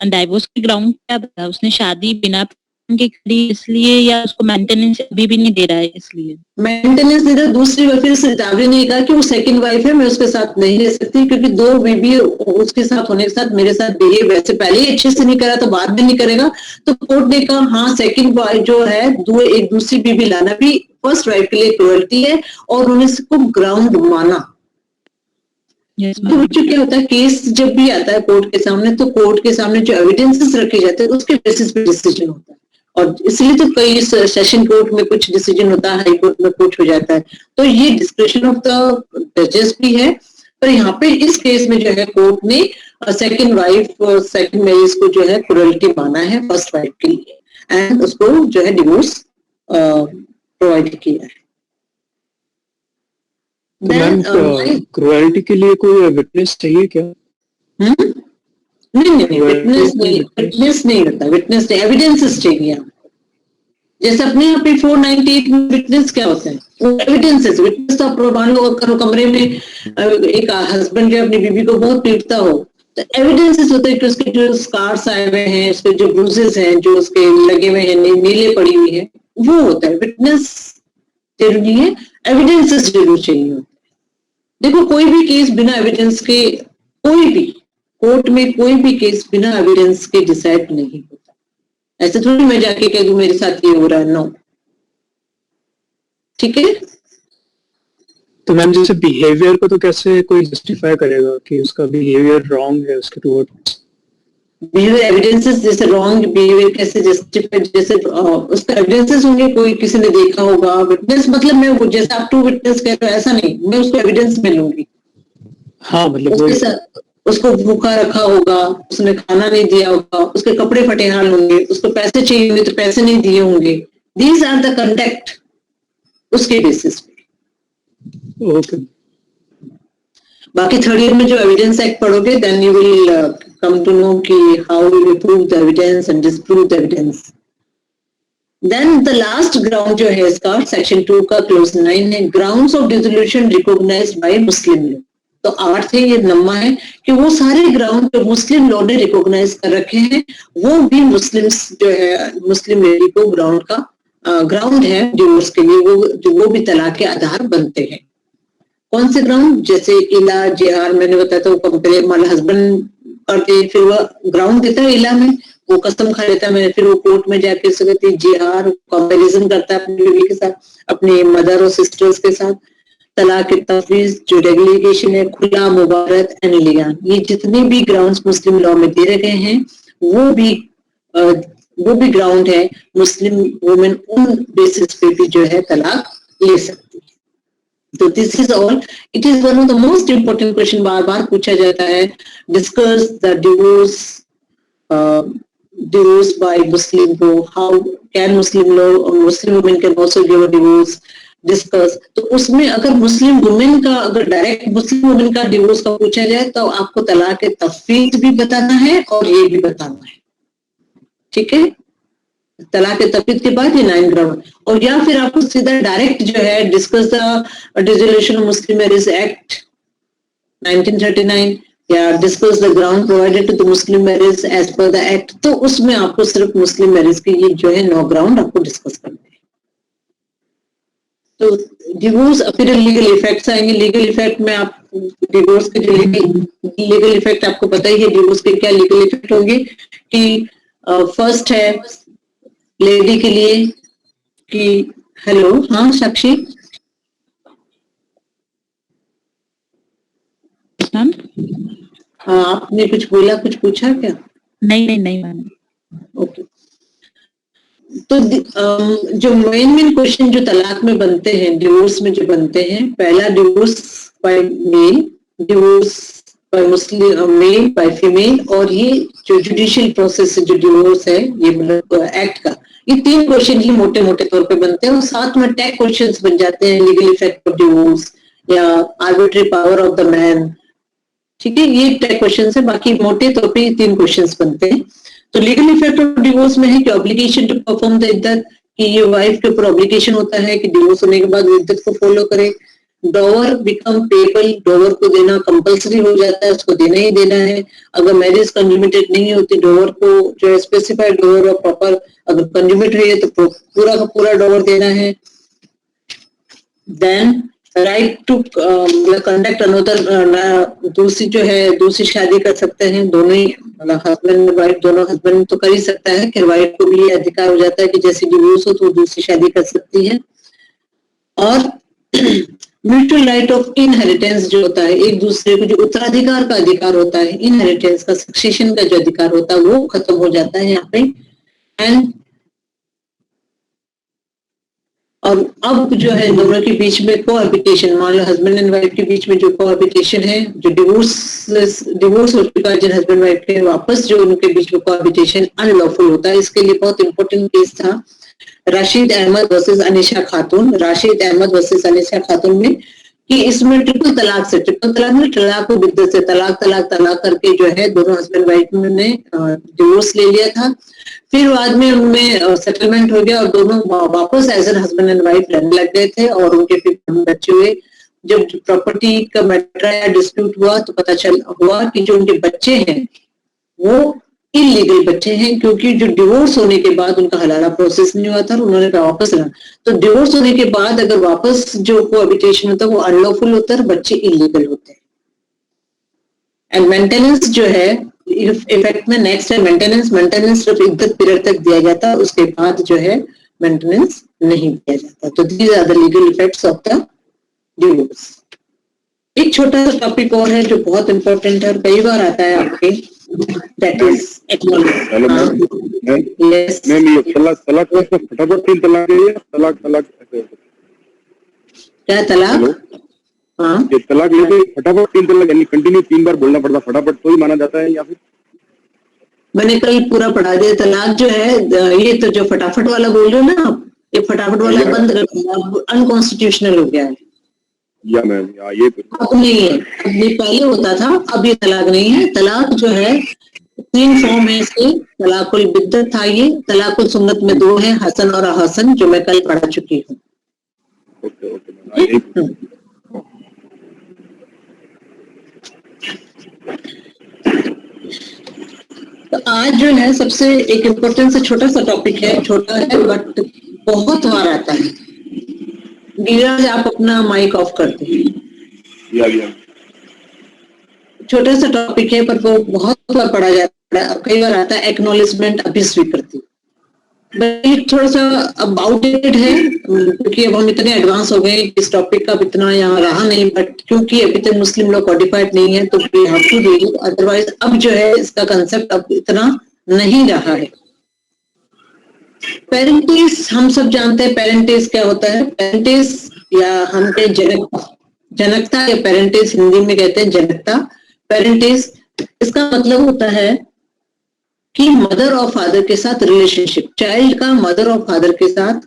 डाइवोर्स के ग्राउंड क्या था? उसने शादी बिना के करी इसलिए, या उसको मेंटेनेंस अभी भी नहीं दे रहा है इसलिए? मेंटेनेंस दे रहा, दूसरी वाइफ से इतावरी ने कहा कि वो सेकंड वाइफ है, मैं उसके साथ नहीं रह सकती क्योंकि 2 बीबी उसके साथ होने के साथ मेरे साथ बिहेव वैसे पहले ही अच्छे से नहीं करा तो बाद में नहीं करेगा, तो कोर्ट ने कहा हाँ सेकंड वाइफ जो है एक दूसरी बीबी लाना भी फर्स्ट वाइफ के लिए क्रुएल्टी है, और उन्होंने इसको ग्राउंड माना। तो बच्चों क्या होता है, केस जब भी आता है कोर्ट के सामने, तो कोर्ट के सामने जो एविडेंसेस रखे जाते हैं उसके बेसिस पे डिसीजन होता है, और इसलिए तो कई सेशन कोर्ट में कुछ डिसीजन होता है, हाई कोर्ट में कुछ हो जाता है, तो ये डिस्क्रिप्शन ऑफ द जजेस भी है। पर यहाँ पे इस केस में जो है कोर्ट ने सेकंड वाइफ सेकंड मैरिज को जो है क्रुएल्टी माना है फर्स्ट वाइफ के लिए, एंड उसको जो है डिवोर्स प्रोवाइड किया है। तो मैम क्रुएल्टी के लिए कोई विटनेस चाहिए क्या? नहीं विटनेस नहीं होता, विटनेस नहीं, एविडेंसेस चाहिए आपको। जैसे अपने यहाँ पे 498 में विटनेस क्या होता है, एविडेंसेस। विटनेस तो आप मान लो करो कमरे में एक हस्बैंड जो अपनी बीवी को बहुत पीटता हो, तो एविडेंसेस होते हैं कि उसके जो स्कार्स आए हुए हैं, उसके जो ब्रूजेस हैं जो उसके लगे हुए हैं, नीले पड़ी हुई है, वो होता है। विटनेस जरूरी है, एविडेंसेस जरूर चाहिए होते हैं। देखो कोई भी केस बिना एविडेंस के, कोई भी कोर्ट में कोई भी केस बिना एविडेंस के डिसाइड नहीं होता। ऐसे थोड़ी मैं जाके कह दूं मेरे साथ ये हो रहा है, नो, ठीक है। तो मैम जैसे बिहेवियर को तो कैसे कोई जस्टिफाई करेगा कि उसका बिहेवियर रॉन्ग है उसके टुवर्ड्स? बिहेवियर एविडेंसेस, जैसे रॉन्ग बिहेवियर कैसे जस्टिफाई, जैसे उसका एविडेंसेस होंगे, कोई किसी ने देखा होगा। विटनेस मतलब मैं जैसे आप टू विटनेस कह रहे हो ऐसा नहीं, मैं उसको एविडेंस में लूंगी। हाँ मतलब उसके साथ उसको भूखा रखा होगा, उसने खाना नहीं दिया होगा, उसके कपड़े फटे हाल होंगे, उसको पैसे चाहिए होंगे तो पैसे नहीं दिए होंगे। दीज आर द कंडक्ट, उसके बेसिस पे। ओके। बाकी थर्ड ईयर में जो एविडेंस एक्ट पढ़ोगे, then you will come to know कि how you prove the evidence and disprove the evidence. Then the last ground जो है इसका सेक्शन 2 का क्लोज 9 है, grounds of dissolution recognised by Muslim law. तो 8 है, ये नंबर है कि वो सारे ग्राउंड जो मुस्लिम लॉ ने रिकॉग्नाइज कर रखे हैं वो भी मुस्लिम्स जो है, मुस्लिम लेडी को ग्राउंड का ग्राउंड है डिवोर्स के लिए, वो भी तलाक के आधार बनते हैं। कौन से ग्राउंड, जैसे इला जिहार मैंने बताया था, वो कंपेयर मतलब हस्बैंड करके फिर वो ग्राउंड देता है इला में, वो कसम खा लेता है, फिर वो कोर्ट में जाके जिहार कंपैरिजन करता है अपनी बीवी के साथ, अपनी मदर और सिस्टर्स के साथ। तलाक तफवीज जो रेगुलेशन है, खुला, मुबारक, एंड लियान, ये जितने भी ग्राउंड्स मुस्लिम लॉ में दे रखे हैं वो भी ग्राउंड है मुस्लिम वुमेन उन बेसिस पे भी जो है तलाक ले सकती है। तो this is all, it is one of the most important question, बार बार पूछा जाता है। Discuss the divorce by Muslim law, how can Muslim law or Muslim women can also give a divorce, discuss. तो उसमें अगर मुस्लिम वुमेन का, अगर डायरेक्ट मुस्लिम वुमेन का डिवोर्स का पूछा जाए तो आपको तलाक तफवीज भी बताना है और ये भी बताना है, ठीक है। तलाक तफवीज के बाद ये 9 ग्राउंड, और या फिर आपको सीधा डायरेक्ट जो है discuss the dissolution of Muslim marriage act 1939 या discuss the ground provided to the Muslim marriage as per the act, तो उसमें आपको सिर्फ मुस्लिम मैरिज के ये जो है 9 ग्राउंड आपको डिस्कस करने हैं। तो डिवोर्स फिर लीगल इफेक्ट्स आएंगे। लीगल इफेक्ट में आप डिवोर्स के जो लीगल इफेक्ट आपको पता ही है, डिवोर्स के क्या लीगल इफेक्ट होंगे कि फर्स्ट है लेडी के लिए कि हेलो, हाँ साक्षी मैम, हाँ आपने कुछ बोला, कुछ पूछा क्या? नहीं मैम। ओके, तो जो मेन क्वेश्चन जो तलाक में बनते हैं, डिवोर्स में जो बनते हैं, पहला divorce by male, divorce by Muslim male, by female, और ये जो जुडिशियल प्रोसेस से जो डिवोर्स है ये मतलब एक्ट का, ये 3 क्वेश्चन ही मोटे मोटे तौर पे बनते हैं, और साथ में टैग क्वेश्चंस बन जाते हैं, लीगल इफेक्ट ऑफ डिवोर्स या arbitrary power of the man, ठीक है, ये टैग क्वेश्चन है। बाकी मोटे तौर पे 3 क्वेश्चंस बनते हैं। तो लीगल इफेक्ट ऑफ डिवोर्स में है कि ऑब्लिगेशन टू परफॉर्म द इद्दत, कि ये वाइफ के ऊपर ऑब्लिगेशन होता है कि डिवोर्स होने के बाद वो इद्दत को फॉलो करे। डॉवर बिकम पेबल, डॉवर को देना कंपलसरी हो जाता है, उसको देना ही देना है। अगर मैरिज कंज्यूमेटेड नहीं होती, डॉवर को जो है स्पेसिफाइड डॉवर और प्रॉपर अगर कंज्यूमेट हुई है तो पूरा का पूरा डॉवर देना है। Then right to conduct another, दूसरी जो है दूसरी शादी कर सकते हैं दोनों ही, मतलब हस्बैंड वाइफ दोनों, हस्बैंड तो कर ही सकता है, फिर वाइफ को भी अधिकार हो जाता है कि जैसे डिवोर्स हो तो वो दूसरी शादी कर सकती है। और म्यूचुअल राइट ऑफ इनहेरिटेंस जो होता है, एक दूसरे को जो उत्तराधिकार का अधिकार होता है, इनहेरिटेंस का, सक्सेशन का जो अधिकार होता है वो खत्म हो जाता है यहाँ पे। एंड और अब जो है दोनों के बीच में कोहैबिटेशन, मान लो हस्बैंड एंड वाइफ के बीच में जो कोहैबिटेशन है, जो डिवोर्स हो चुका है जिन हस्बैंड वाइफ के, वापस जो उनके बीच में कोहैबिटेशन अनलॉफुल होता है। इसके लिए बहुत इंपॉर्टेंट केस था राशिद अहमद वर्सेस अनीशा खातून, राशिद अहमद वर्सेस अनीशा खातून में, कि इसमें ट्रिपल तलाक में तलाक को बिद्दत से तलाक करके जो है दोनों हस्बैंड वाइफ ने डिवोर्स ले लिया था। फिर बाद में उनमें सेटलमेंट हो गया और दोनों वापस as an husband and wife रहने लग गए थे, और उनके फिर बच्चे हुए। जब प्रॉपर्टी का मैटर या डिस्प्यूट हुआ तो पता हुआ कि जो उनके बच्चे हैं वो इलीगल बच्चे हैं, क्योंकि जो डिवोर्स होने के बाद उनका हलाला प्रोसेस नहीं हुआ था और उन्होंने वापस रहा। तो डिवोर्स होने के बाद अगर वापस जो कोहैबिटेशन होता है वो अनलॉफुल होता है, बच्चे इलीगल होते हैं। एंड मेंटेनेंस जो है इफेक्ट में नेक्स्ट है मेंटेनेंस सिर्फ इद्दत पीरियड तक दिया जाता है, उसके बाद जो है मेंटेनेंस नहीं दिया जाता। तो these are the legal effects of the divorce. एक छोटा सा टॉपिक और है जो बहुत इंपॉर्टेंट है और कई बार आता है आपके, that is acknowledgement. Yes ma'am, ये तलाक फटाफट 3 तलाक है या तलाक क्या तलाक? हाँ, ये तलाक लेके फटाफट 3 तलाक, यानी कंटिन्यू 3 बार बोलना पड़ता, फटाफट तो ही माना जाता है या फिर? मैंने कल पूरा पढ़ा दिया। तलाक जो है ये तो जो फटाफट वाला बोल रहे हो ना आप, ये फटाफट वाला बंद कर दिया, अनकॉन्स्टिट्यूशनल हो गया है। या मैम, ये अब नहीं है, अब ये पहले होता था, अब ये तलाक नहीं है। तलाक जो है 3 फॉर्म है इसके। तलाकुल बिद्दत था ये, तलाकुल सुन्नत में 2 है, हसन और अहसन, जो मैं कल पढ़ा चुकी हूँ। तो आज जो है सबसे एक इम्पोर्टेंट से छोटा सा टॉपिक है, छोटा है बट बहुत बार आता है। नीरज आप अपना माइक ऑफ करते हैं। या छोटा सा टॉपिक है पर वो बहुत बार पढ़ा जाता कई बार आता है एक्नॉलेजमेंट, अभी स्वीकृति। थोड़ा सा अब आउटडेटेड है क्योंकि अब हम इतने एडवांस हो गए, इस टॉपिक का इतना यहाँ रहा नहीं, बट क्योंकि अभी तक मुस्लिम लॉ कॉडिफाइड नहीं है तो we have to do it, otherwise अब जो है इसका कंसेप्ट अब इतना नहीं रहा है। पेरेंटिस, हम सब जानते हैं पेरेंटिस क्या होता है। पेरेंटिस या हम कहें जनकता या पेरेंटिस, हिंदी में कहते हैं जनकता। पेरेंटिस इसका मतलब होता है कि मदर और फादर के साथ रिलेशनशिप, चाइल्ड का मदर और फादर के साथ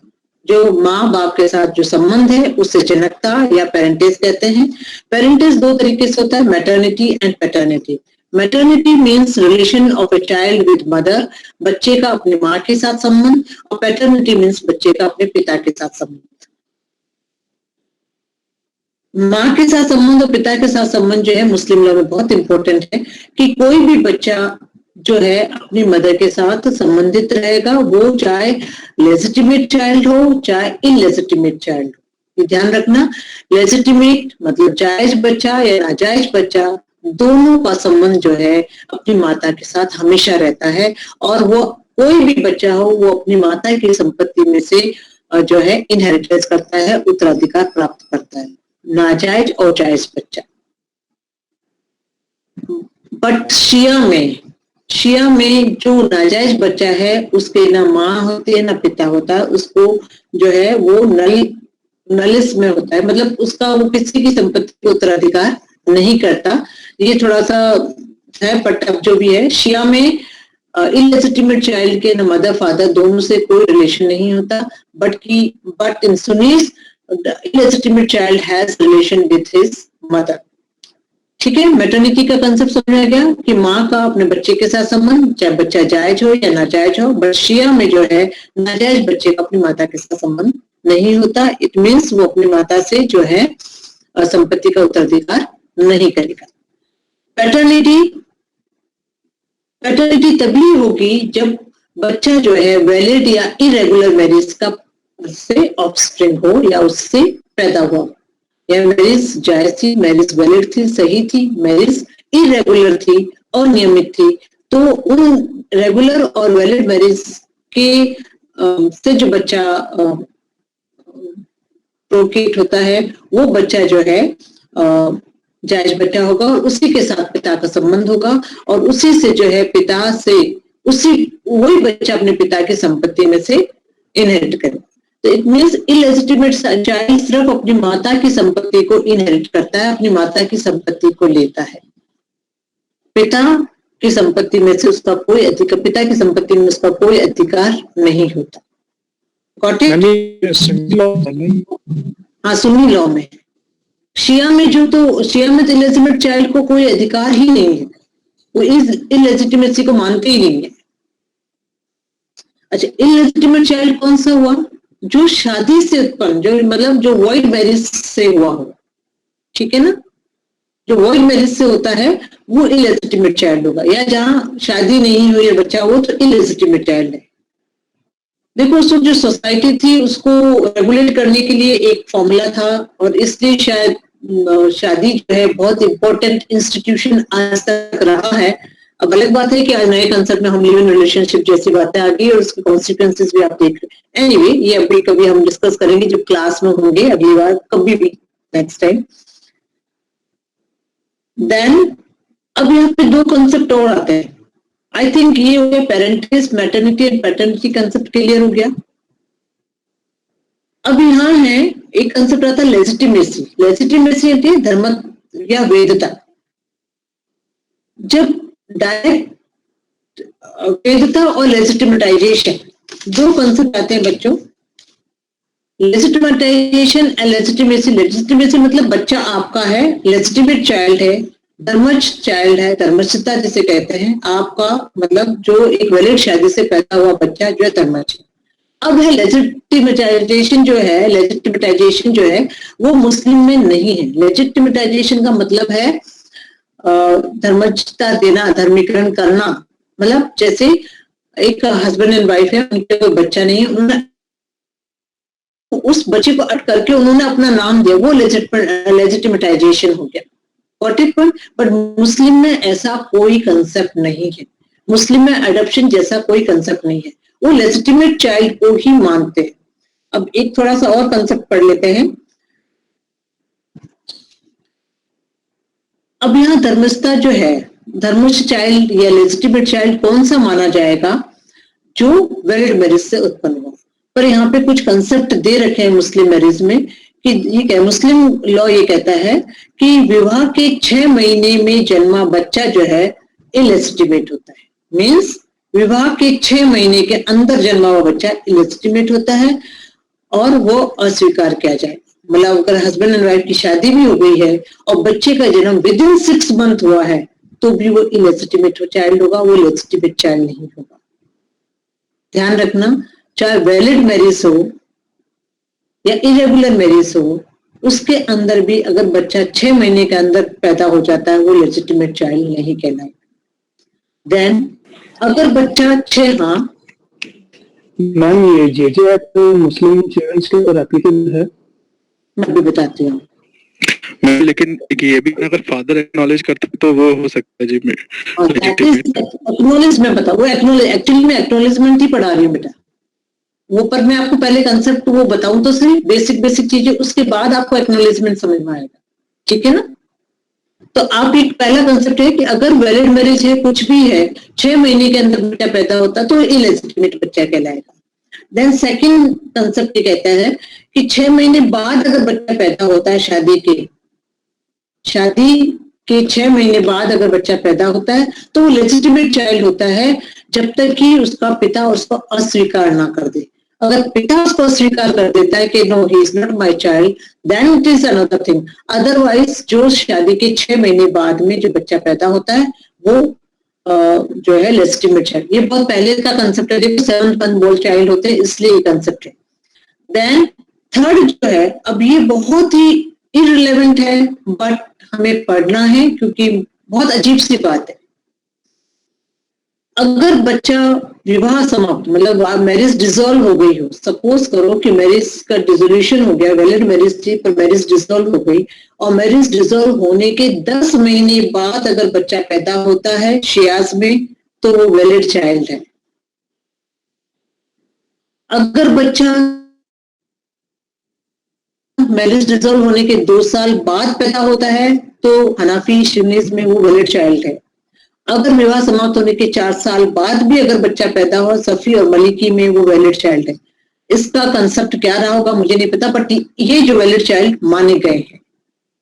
जो माँ बाप के साथ जो संबंध है उसे जनकता या पेरेंटिस कहते हैं। पेरेंटिस दो तरीके से होता है, maternity and paternity. Maternity means relation of a child with mother, बच्चे का अपनी माँ के साथ संबंध, और पैटर्निटी मीन्स बच्चे का अपने पिता के साथ संबंध। माँ के साथ संबंध और पिता के साथ संबंध जो है मुस्लिम लॉ में बहुत इंपॉर्टेंट है कि कोई भी बच्चा जो है अपनी मदर के साथ संबंधित रहेगा, वो चाहे लेजिटिमेट चाइल्ड हो चाहे इनलेजिटिमेट चाइल्ड हो। ये ध्यान रखना, लेजिटिमेट मतलब जायज बच्चा या नाजायज बच्चा, दोनों का संबंध जो है अपनी माता के साथ हमेशा रहता है, और वो कोई भी बच्चा हो वो अपनी माता की संपत्ति में से जो है इनहेरिटेंस करता है, उत्तराधिकार प्राप्त करता है, नाजायज और जायज बच्चा। बट शिया में जो नाजायज बच्चा है उसके ना माँ होती है ना पिता होता है, उसको जो है वो नलिस में होता है, मतलब उसका वो किसी की संपत्ति को उत्तराधिकार नहीं करता। ये थोड़ा सा है, बट अब जो भी है, शिया में इलेजिटिमेट चाइल्ड के ना मदर फादर दोनों से कोई रिलेशन नहीं होता, but in Sunnis illegitimate child has relation with his mother. ठीक है, मैटरनिटी का कंसेप्ट समझ आ गया कि माँ का अपने बच्चे के साथ संबंध, चाहे बच्चा जायज हो या नाजायज हो। बट शिया में जो है नाजायज बच्चे का अपनी माता के साथ संबंध नहीं होता, इट मीन्स वो अपनी माता से जो है संपत्ति का उत्तराधिकार नहीं करेगा। पैटर्निटी तभी होगी जब बच्चा जो है वैलिड या इरेगुलर मैरिज का से ऑफस्प्रिंग हो या उससे पैदा हुआ। या मैरिज जायज थी, मैरिज वैलिड थी, सही थी, मैरिज इरेगुलर थी और नियमित थी, तो उन रेगुलर और वैलिड मैरिज के से जो बच्चा प्रोक्रिएट होता है वो बच्चा जो है जायज बच्चा होगा, और उसी के साथ पिता का संबंध होगा, और उसी से जो है पिता से वही बच्चा अपने पिता की संपत्ति में से इनहेरिट करेगा। तो इट मीन्स इलेजिटिमेट चाइल्ड सिर्फ अपनी माता की संपत्ति को इनहेरिट करता है, अपनी माता की संपत्ति को लेता है, पिता की संपत्ति में से उसका कोई अधिकार, पिता की संपत्ति में उसका कोई अधिकार नहीं होता। Got it? हाँ, सुन्नी लॉ में। शिया में तो इलेजिटिमेट चाइल्ड को कोई अधिकार ही नहीं है, वो इस इलेजिटिमेसी को मानते ही नहीं है। अच्छा, इलेजिटिमेट चाइल्ड कौन सा हुआ? जो शादी से उत्पन्न, जो मतलब जो वॉइड मैरिज से हुआ हो, ठीक है ना, जो वॉइड मैरिज से होता है वो इलेजिटिमेट चाइल्ड होगा, या जहां शादी नहीं हुई है बच्चा वो तो इलेजिटिमेट चाइल्ड है। देखो, उस जो सोसाइटी थी उसको रेगुलेट करने के लिए एक फॉर्मूला था, और इसलिए शायद शादी जो है बहुत इंपॉर्टेंट इंस्टीट्यूशन आज तक रहा है। अब अलग बात है कि आज नए कंसेप्ट में हम लिव इन रिलेशनशिप जैसी बातें आ गई और उसके कॉन्सिक्वेंसेस भी आप देख रहे हैं। एनीवे, ये अभी कभी हम डिस्कस करेंगे जब क्लास में होंगे अगली बार, कभी भी नेक्स्ट टाइम। देन अब यहाँ पे दो कंसेप्ट और आते हैं। आई थिंक ये हो गया parentage, maternity and paternity concept clear हो गया। अब यहाँ है एक कंसेप्ट आता है लेजिटिमेसी। लेजिटिमेसी होती है धर्म या वैधता। जब डायरेक्ट वैधता और लेजिटिमेटाइजेशन दो कंसेप्ट आते हैं बच्चों। लेजिटिमेटाइजेशन एंड लेजिटिमेसी। लेजिटिमेसी मतलब बच्चा आपका है, लेजिटिमेट चाइल्ड है, धर्मज चाइल्ड है, धर्मस्थता जिसे कहते हैं, आपका मतलब जो एक वैलिड शादी से पैदा हुआ बच्चा जो है धर्मज है। अब है लेजिटिमेटाइजेशन जो है वो मुस्लिम में नहीं है। लेजिटिमेटाइजेशन का मतलब है धर्मजता देना, धर्मीकरण करना। मतलब जैसे एक हस्बैंड एंड वाइफ है, उनके कोई बच्चा नहीं है, उन्होंने उस बच्चे को अट करके उन्होंने अपना नाम दिया, वो लेजिटिमेटाइजेशन हो गया। बट मुस्लिम में ऐसा कोई कंसेप्ट नहीं है। मुस्लिम में अडॉप्शन जैसा कोई कंसेप्ट नहीं है, वो लेजिटिमेट चाइल्ड को ही मानते हैं। अब एक थोड़ा सा और कंसेप्ट पढ़ लेते हैं। अब यहाँ धर्मस्था जो है, धर्मस्थ चाइल्ड या लेजिटिमेट चाइल्ड कौन सा माना जाएगा? जो वैलिड मैरिज से उत्पन्न हुआ। पर यहाँ पे कुछ कंसेप्ट दे रखे हैं मुस्लिम मैरिज में कि ये क्या, मुस्लिम लॉ ये कहता है कि विवाह के 6 महीने में जन्मा बच्चा जो है इलेजिटिमेट होता है। मीन्स विवाह के 6 महीने के अंदर जन्मा हुआ बच्चा इलेजिटिमेट होता है और वो अस्वीकार किया जाए। मतलब अगर हस्बैंड एंड वाइफ की शादी भी हो गई है और बच्चे का जन्म विद इन 6 मंथ हुआ है तो भी वो इलेजिटिमेट चाइल्ड होगा, वो लेजिटिमेट चाइल्ड नहीं होगा। ध्यान रखना, चाहे वैलिड मैरिज हो या इरेगुलर मैरिज हो, उसके अंदर भी अगर बच्चा 6 महीने के अंदर पैदा हो जाता है वो लेजिटिमेट चाइल्ड नहीं कहलाएगा। देन अगर बच्चा 6 मैम ये जेजे एक्ट मुस्लिम चिल्ड्रंस के ऊपर एप्लीकेबल है? मैं भी बताती हूँ। लेकिन ये भी अगर फादर एक्नॉलेज करते तो वो हो सकता है जी में एक्नॉलेज में बता, वो एक्नॉलेज एक्चुअली मैं एक्नॉलेजमेंट ही पढ़ा रही हूँ बेटा वो, पर मैं आपको पहले कंसेप्ट वो बताऊं तो सही, बेसिक चीजें, उसके बाद आपको एक्नॉलेजमेंट समझ में आएगा। ठीक है ना? तो आप एक पहला कंसेप्ट है कि अगर वैलिड मैरिज है, कुछ भी है, 6 महीने के अंदर बच्चा पैदा होता है तो इलेजिटिमेट बच्चा कहलाएगा। देन सेकंड कंसेप्ट ये कहता है कि 6 महीने बाद अगर बच्चा पैदा होता है, शादी के 6 महीने बाद अगर बच्चा पैदा होता है तो वो लेजिटिमेट चाइल्ड होता है जब तक कि उसका पिता उसको अस्वीकार ना कर दे। अगर पिता उसको अस्वीकार कर देता है कि no he is not my child, then it is another thing. Otherwise जो शादी के 6 महीने बाद में जो बच्चा पैदा होता है वो जो है लेजिटिमेट चाइल्ड। ये बहुत पहले का कंसेप्ट है, देखो 7 मंथ बोल्ड चाइल्ड होते हैं इसलिए ये कंसेप्ट है। देन थर्ड जो है, अब ये बहुत ही इररिलेवेंट है बट हमें पढ़ना है क्योंकि बहुत अजीब सी बात है। अगर बच्चा विवाह समाप्त, मतलब मैरिज डिसॉल्व हो गई हो, सपोज करो कि मैरिज का डिसोल्यूशन हो गया, वैलिड मैरिज थी पर मैरिज डिसॉल्व हो गई और मैरिज डिसॉल्व होने के 10 महीने बाद अगर बच्चा पैदा होता है शियाज में तो वो वैलिड चाइल्ड है। अगर बच्चा मैरिज डिसॉल्व होने के 2 साल बाद पैदा होता है तो हनाफी सुन्नीज में वो वैलिड चाइल्ड है। अगर विवाह समाप्त होने के 4 साल बाद भी अगर बच्चा पैदा हुआ सफी और मलिकी में वो वैलिड चाइल्ड है। इसका कंसेप्ट क्या रहा होगा मुझे नहीं पता, बट ये जो वैलिड चाइल्ड माने गए हैं।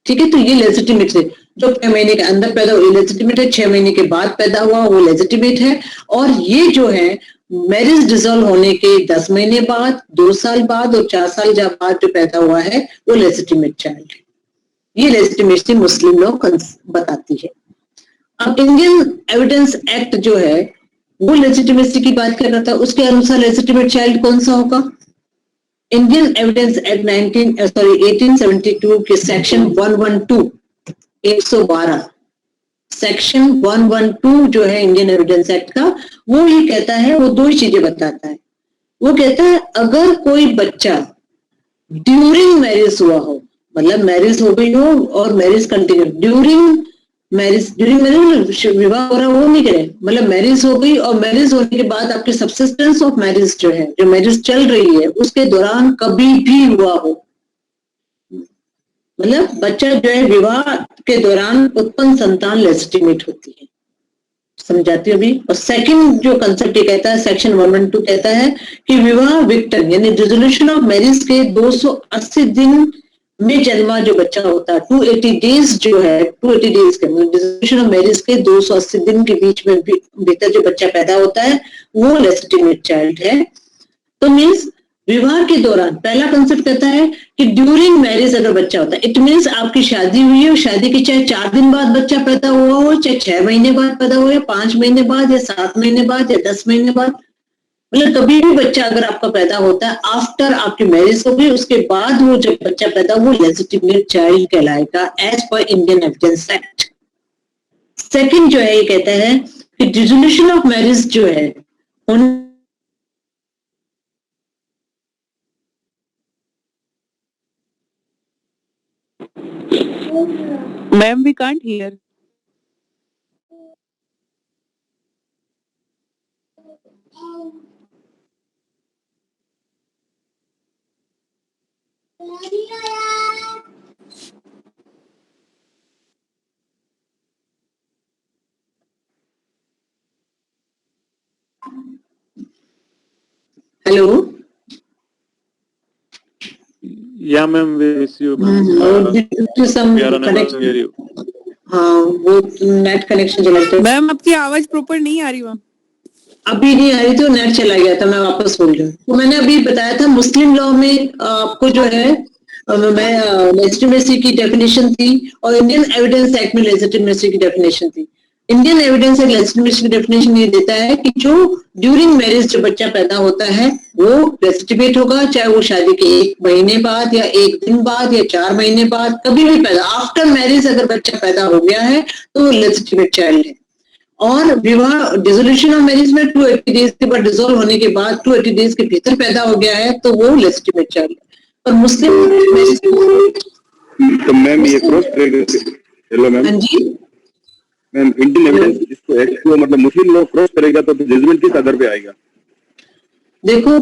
ठीक है, तो ये लेजिटिमेट है। जो 6 महीने के अंदर पैदा हुआ लेजिटिमेट है, 6 महीने के बाद पैदा हुआ वो लेजिटिमेट है, और ये जो है मैरिज डिसॉल्व होने के 10 महीने बाद, 2 साल बाद और 4 साल बाद जो पैदा हुआ है वो लेजिटिमेट चाइल्ड है। ये लेजिटिमेसी मुस्लिम लॉ बताती है। अब इंडियन एविडेंस एक्ट जो है वो लेजिटिमेसी की बात कर रहा था, उसके अनुसार लेजिटिमेट चाइल्ड कौन सा होगा? इंडियन एविडेंस एक्ट 1872 के सेक्शन 112 112 सेक्शन 112 जो है इंडियन एविडेंस एक्ट का, वो ये कहता है, वो 2 ही चीजें बताता है। वो कहता है अगर कोई बच्चा ड्यूरिंग मैरिज हुआ हो, मतलब मैरिज हो गई हो और मैरिज कंटिन्यू, ड्यूरिंग मैरिज विवाह हो रहा वो नहीं करे, मतलब मैरिज हो गई और मैरिज होने के बाद आपके सब्सिस्टेंस ऑफ मैरिज जो है, जो मैरिज चल रही है उसके दौरान कभी भी हुआ हो, मतलब बच्चा जो है विवाह के दौरान उत्पन्न संतान लेजिटिमेट होती है। समझाती हूँ अभी। और सेकंड जो कंसेप्ट ये कहता है, सेक्शन 112 कहता है कि विवाह विक्टिम यानी डिसोल्यूशन ऑफ मैरिज के 280 दिन में जन्मा जो बच्चा होता है, 280 डेज जो है, 280 डेज के डिसोल्यूशन ऑफ मैरिज के 280 दिन के बीच में भीतर जो बच्चा पैदा होता है वो लेजिटिमेट चाइल्ड है। तो मीन्स विवाह के दौरान पहला कंसेप्ट कहता है कि ड्यूरिंग मैरिज अगर बच्चा होता है, इट मीन्स आपकी शादी हुई है, शादी के चाहे 4 दिन बाद बच्चा पैदा हुआ हो, चाहे 6 महीने बाद पैदा हुआ, 5 महीने बाद या 7 महीने बाद या 10 महीने बाद, मतलब कभी भी बच्चा अगर आपका पैदा होता है आफ्टर आपकी मैरिज हो गई, उसके बाद वो जब बच्चा पैदा वो लेजिटिमेट चाइल्ड कहलाएगा as per Indian evidence act. Second जो है ये कहता है कि डिसोल्यूशन ऑफ मैरिज जो है Ma'am, we can't hear. Hello. Yeah, ma'am, we miss you, ma'am. We are unable to hear you. हाँ, वो नेट कनेक्शन चला गया। मैम आपकी आवाज प्रॉपर नहीं आ रही। मैम अभी नहीं आ रही थी, नेट चला गया था, मैं वापस बोल रही हूँ। तो मैंने अभी बताया था मुस्लिम लॉ में आपको जो है मैं लेजिटिमेसी की डेफिनेशन थी और इंडियन एविडेंस एक्ट में लेजिटिमेसी की डेफिनेशन थी। इंडियन एविडेंस एक्ट लेजिटिमेसी की डेफिनेशन ये देता है कि जो ड्यूरिंग मैरिज जो बच्चा पैदा होता है वो लेजिटिमेट होगा, चाहे वो शादी के 1 महीने बाद या 1 दिन बाद या 4 महीने बाद, कभी भी पैदा, आफ्टर मैरिज अगर बच्चा पैदा हो गया है तो वो लेजिटिमेट चाइल्ड है। और विवाह डिसोल्यूशन ऑफ मैरिज में 280 डेज के बाद डिसॉल्व होने के बाद 280 डेज के भीतर पैदा हो गया है तो वो लेजिटिमेट चाइल्ड है। और मुस्लिम तो मैम ये क्रॉस हेलो मैम। हाँ जी मैम, इंडियन एविडेंस इसको एक्ट को मतलब मुस्लिम लॉ क्रॉस करेगा तो जजमेंट किस आधार पे आएगा? देखो,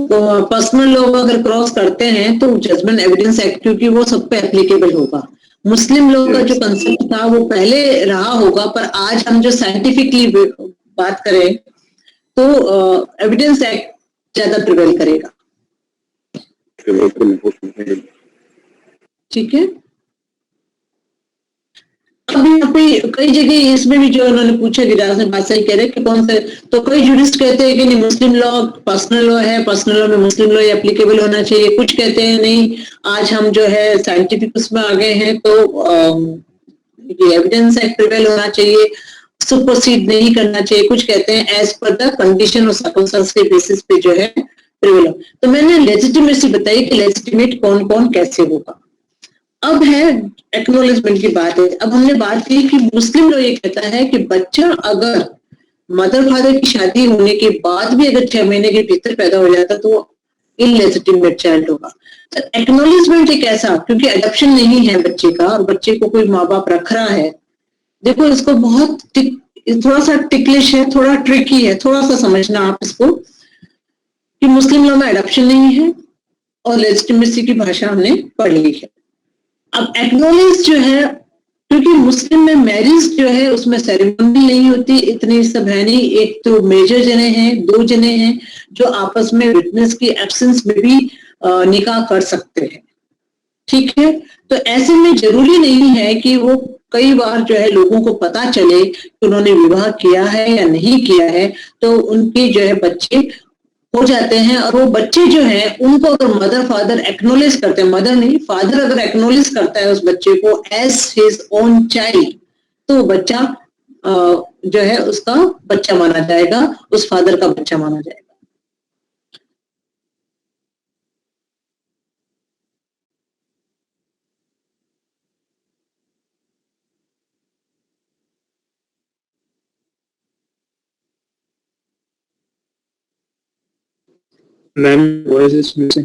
पर्सनल लॉ अगर क्रॉस करते हैं तो जजमेंट एविडेंस एक्ट, क्योंकि वो सब पे एप्लीकेबल होगा। मुस्लिम लॉ का जो कंसेप्ट था वो पहले रहा होगा, पर आज हम जो साइंटिफिकली बात करें तो एविडेंस एक्ट ज्यादा प्रिवेल करेगा। ठीक है। अब यहाँ पे कई जगह इसमें भी जो उन्होंने पूछा, गिराज ने बात सही कह रहे कि कौन से, तो कई जूरिस्ट कहते हैं कि नहीं मुस्लिम लॉ पर्सनल लॉ है, पर्सनल लॉ में मुस्लिम लॉ एप्लीकेबल होना चाहिए। कुछ कहते हैं नहीं, आज हम जो है साइंटिफिक उसमें आ गए हैं तो एविडेंस एक्ट प्रिवेल होना चाहिए, सुपरसीड नहीं करना चाहिए। कुछ कहते हैं एज पर द कंडीशन और सर्कमस्टेंस के बेसिस पे जो है प्रिवेल हो। तो मैंने लेजिटिमेसी बताई कि लेजिटिमेट कौन कौन कैसे होगा। अब है एक्नॉलेजमेंट की बात है। अब हमने बात की कि मुस्लिम लॉ ये कहता है कि बच्चा अगर मदर फादर की शादी होने के बाद भी अगर 6 महीने के भीतर पैदा हो जाता तो इलेजिटिमेट चाइल्ड होगा। तो एक्नॉलेजमेंट एक ऐसा, क्योंकि अडॉप्शन नहीं है बच्चे का और बच्चे को कोई माँ बाप रख रहा है। देखो इसको बहुत थोड़ा सा टिकलिश है, थोड़ा ट्रिकी है, थोड़ा सा समझना आप इसको कि मुस्लिम लॉ में अडॉप्शन नहीं है और लेजिटिमेसी की भाषा हमने पढ़ ली है। अब एक्नॉलेज जो है, क्योंकि मुस्लिम में मैरिज जो है उसमें सेरेमनी नहीं होती, इतनी सब है नहीं। एक तो मेजर जने हैं, 2 जने हैं जो आपस में विटनेस की एब्सेंस में भी निकाह कर सकते हैं। ठीक है। तो ऐसे में जरूरी नहीं है कि वो कई बार जो है लोगों को पता चले कि उन्होंने विवाह किया है या नहीं किया है, तो उनके जो है बच्चे हो जाते हैं। और वो बच्चे जो हैं उनको अगर मदर फादर एक्नॉलेज करते हैं, मदर नहीं फादर अगर एक्नॉलेज करता है उस बच्चे को एज हिज ओन चाइल्ड, तो वो बच्चा जो है उसका बच्चा माना जाएगा, उस फादर का बच्चा माना जाएगा। Ma'am, voice is missing.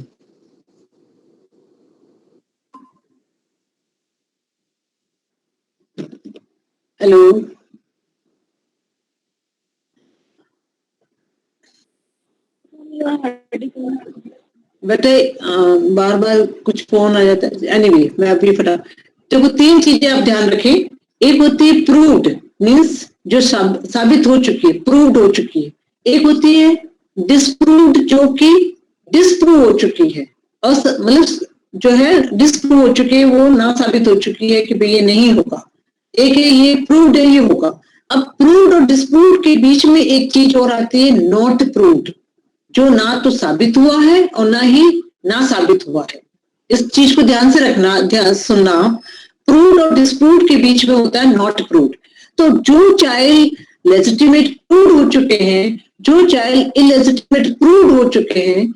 Hello. बेटे बार बार कुछ फोन आ जाता है। एनीवे मैं अभी फटा। तो वो 3 चीजें आप ध्यान रखें। एक होती है प्रूव्ड, मीन्स जो साबित हो चुकी है, प्रूव्ड हो चुकी है। एक होती है डिस्प्रूव्ड, जो कि डिस्प्रूव हो चुकी है, और मतलब जो है डिस्प्रूव हो चुकी है, वो ना साबित हो चुकी है कि भाई ये नहीं होगा। एक है ये प्रूव्ड है, ये होगा। अब प्रूव्ड और डिस्प्रूव्ड के बीच में एक चीज और आती है नॉट प्रूव्ड, जो ना तो साबित हुआ है और ना ही ना साबित हुआ है। इस चीज को ध्यान से रखना, ध्यान सुनना। प्रूव्ड और डिस्प्रूव्ड के बीच में होता है नॉट प्रूव्ड। तो जो चाइल्ड लेजिटिमेट प्रूव्ड हो चुके हैं, जो चाइल्ड इलेजिटिमेट प्रूव्ड हो चुके हैं,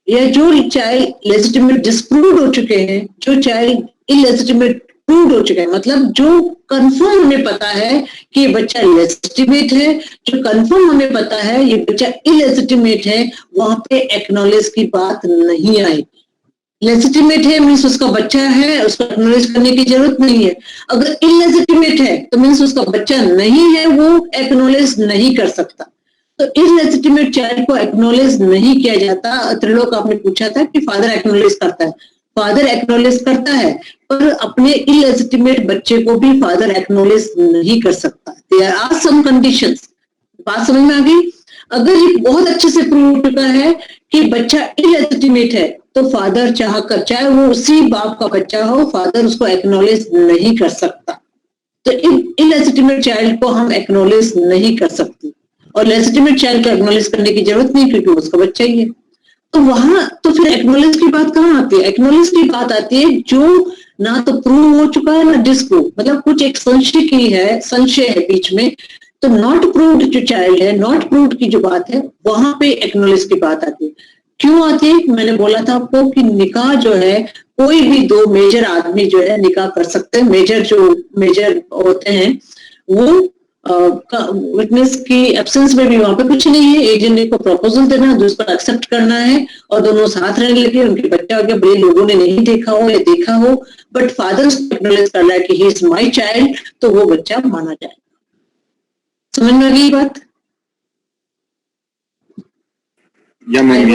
या जो चाइल्ड लेजिटिमेट डिस्प्रूव्ड हो चुके हैं, जो चाइल्ड इलेजिटिमेट प्रूव्ड हो चुके हैं, मतलब जो कंफर्म हमें पता है कि ये बच्चा लेजिटिमेट है, जो कंफर्म हमें पता है ये बच्चा इलेजिटिमेट है, वहां पे एक्नॉलेज की बात नहीं आएगी। लेजिटिमेट है मीन्स उसका बच्चा है, उसको एक्नॉलेज करने की जरूरत नहीं है। अगर इलेजिटिमेट है तो मीन्स उसका बच्चा नहीं है, वो एक्नॉलेज नहीं कर सकता। तो इलेजिटिमेट चाइल्ड को एक्नॉलेज नहीं किया जाता। त्रिलोक आपने पूछा था कि फादर एक्नॉलेज करता है, फादर एक्नॉलेज करता है, पर अपने इलेजिटिमेट बच्चे को भी फादर एक्नॉलेज नहीं कर सकता। There are some conditions. बात समझ में आ गई? अगर ये बहुत अच्छे से प्रूव हो चुका है कि बच्चा इलेजिटिमेट है, तो फादर चाहकर, चाहे वो उसी बाप का बच्चा हो, फादर उसको एक्नॉलेज नहीं कर सकता। तो इलेजिटिमेट चाइल्ड को हम एक्नॉलेज नहीं कर सकते, और लेजिटिमेट चाइल्ड को एक्नॉलेज करने की जरूरत नहीं, क्योंकि उसका बच्चा ही है। तो वहां तो फिर एक्नॉलेज की बात कहाँ आती है? एक्नॉलेज की बात आती है जो ना तो प्रूव हो चुका है ना डिस्प्रूव, मतलब कुछ एक संशय है बीच में। तो नॉट प्रूव्ड जो चाइल्ड है, नॉट प्रूव्ड की जो बात है, वहां पे एक्नॉलेज की बात आती है। क्यों आती है? मैंने बोला था आपको कि निकाह जो है, कोई भी दो मेजर आदमी जो है निकाह कर सकते हैं। मेजर होते हैं वो विटनेस की एब्सेंस में भी वहां पे कुछ नहीं है। एजेंट को प्रपोजल देना, दूसरा एक्सेप्ट करना है, और दोनों साथ रहने लगे, उनके बच्चा हो गया, बड़े लोगों ने नहीं देखा हो या देखा हो, बट फादर एक्नॉलेज कर रहा है कि ही इज माई चाइल्ड, तो वो बच्चा माना जाए। समझ में आ गई बात? या मैम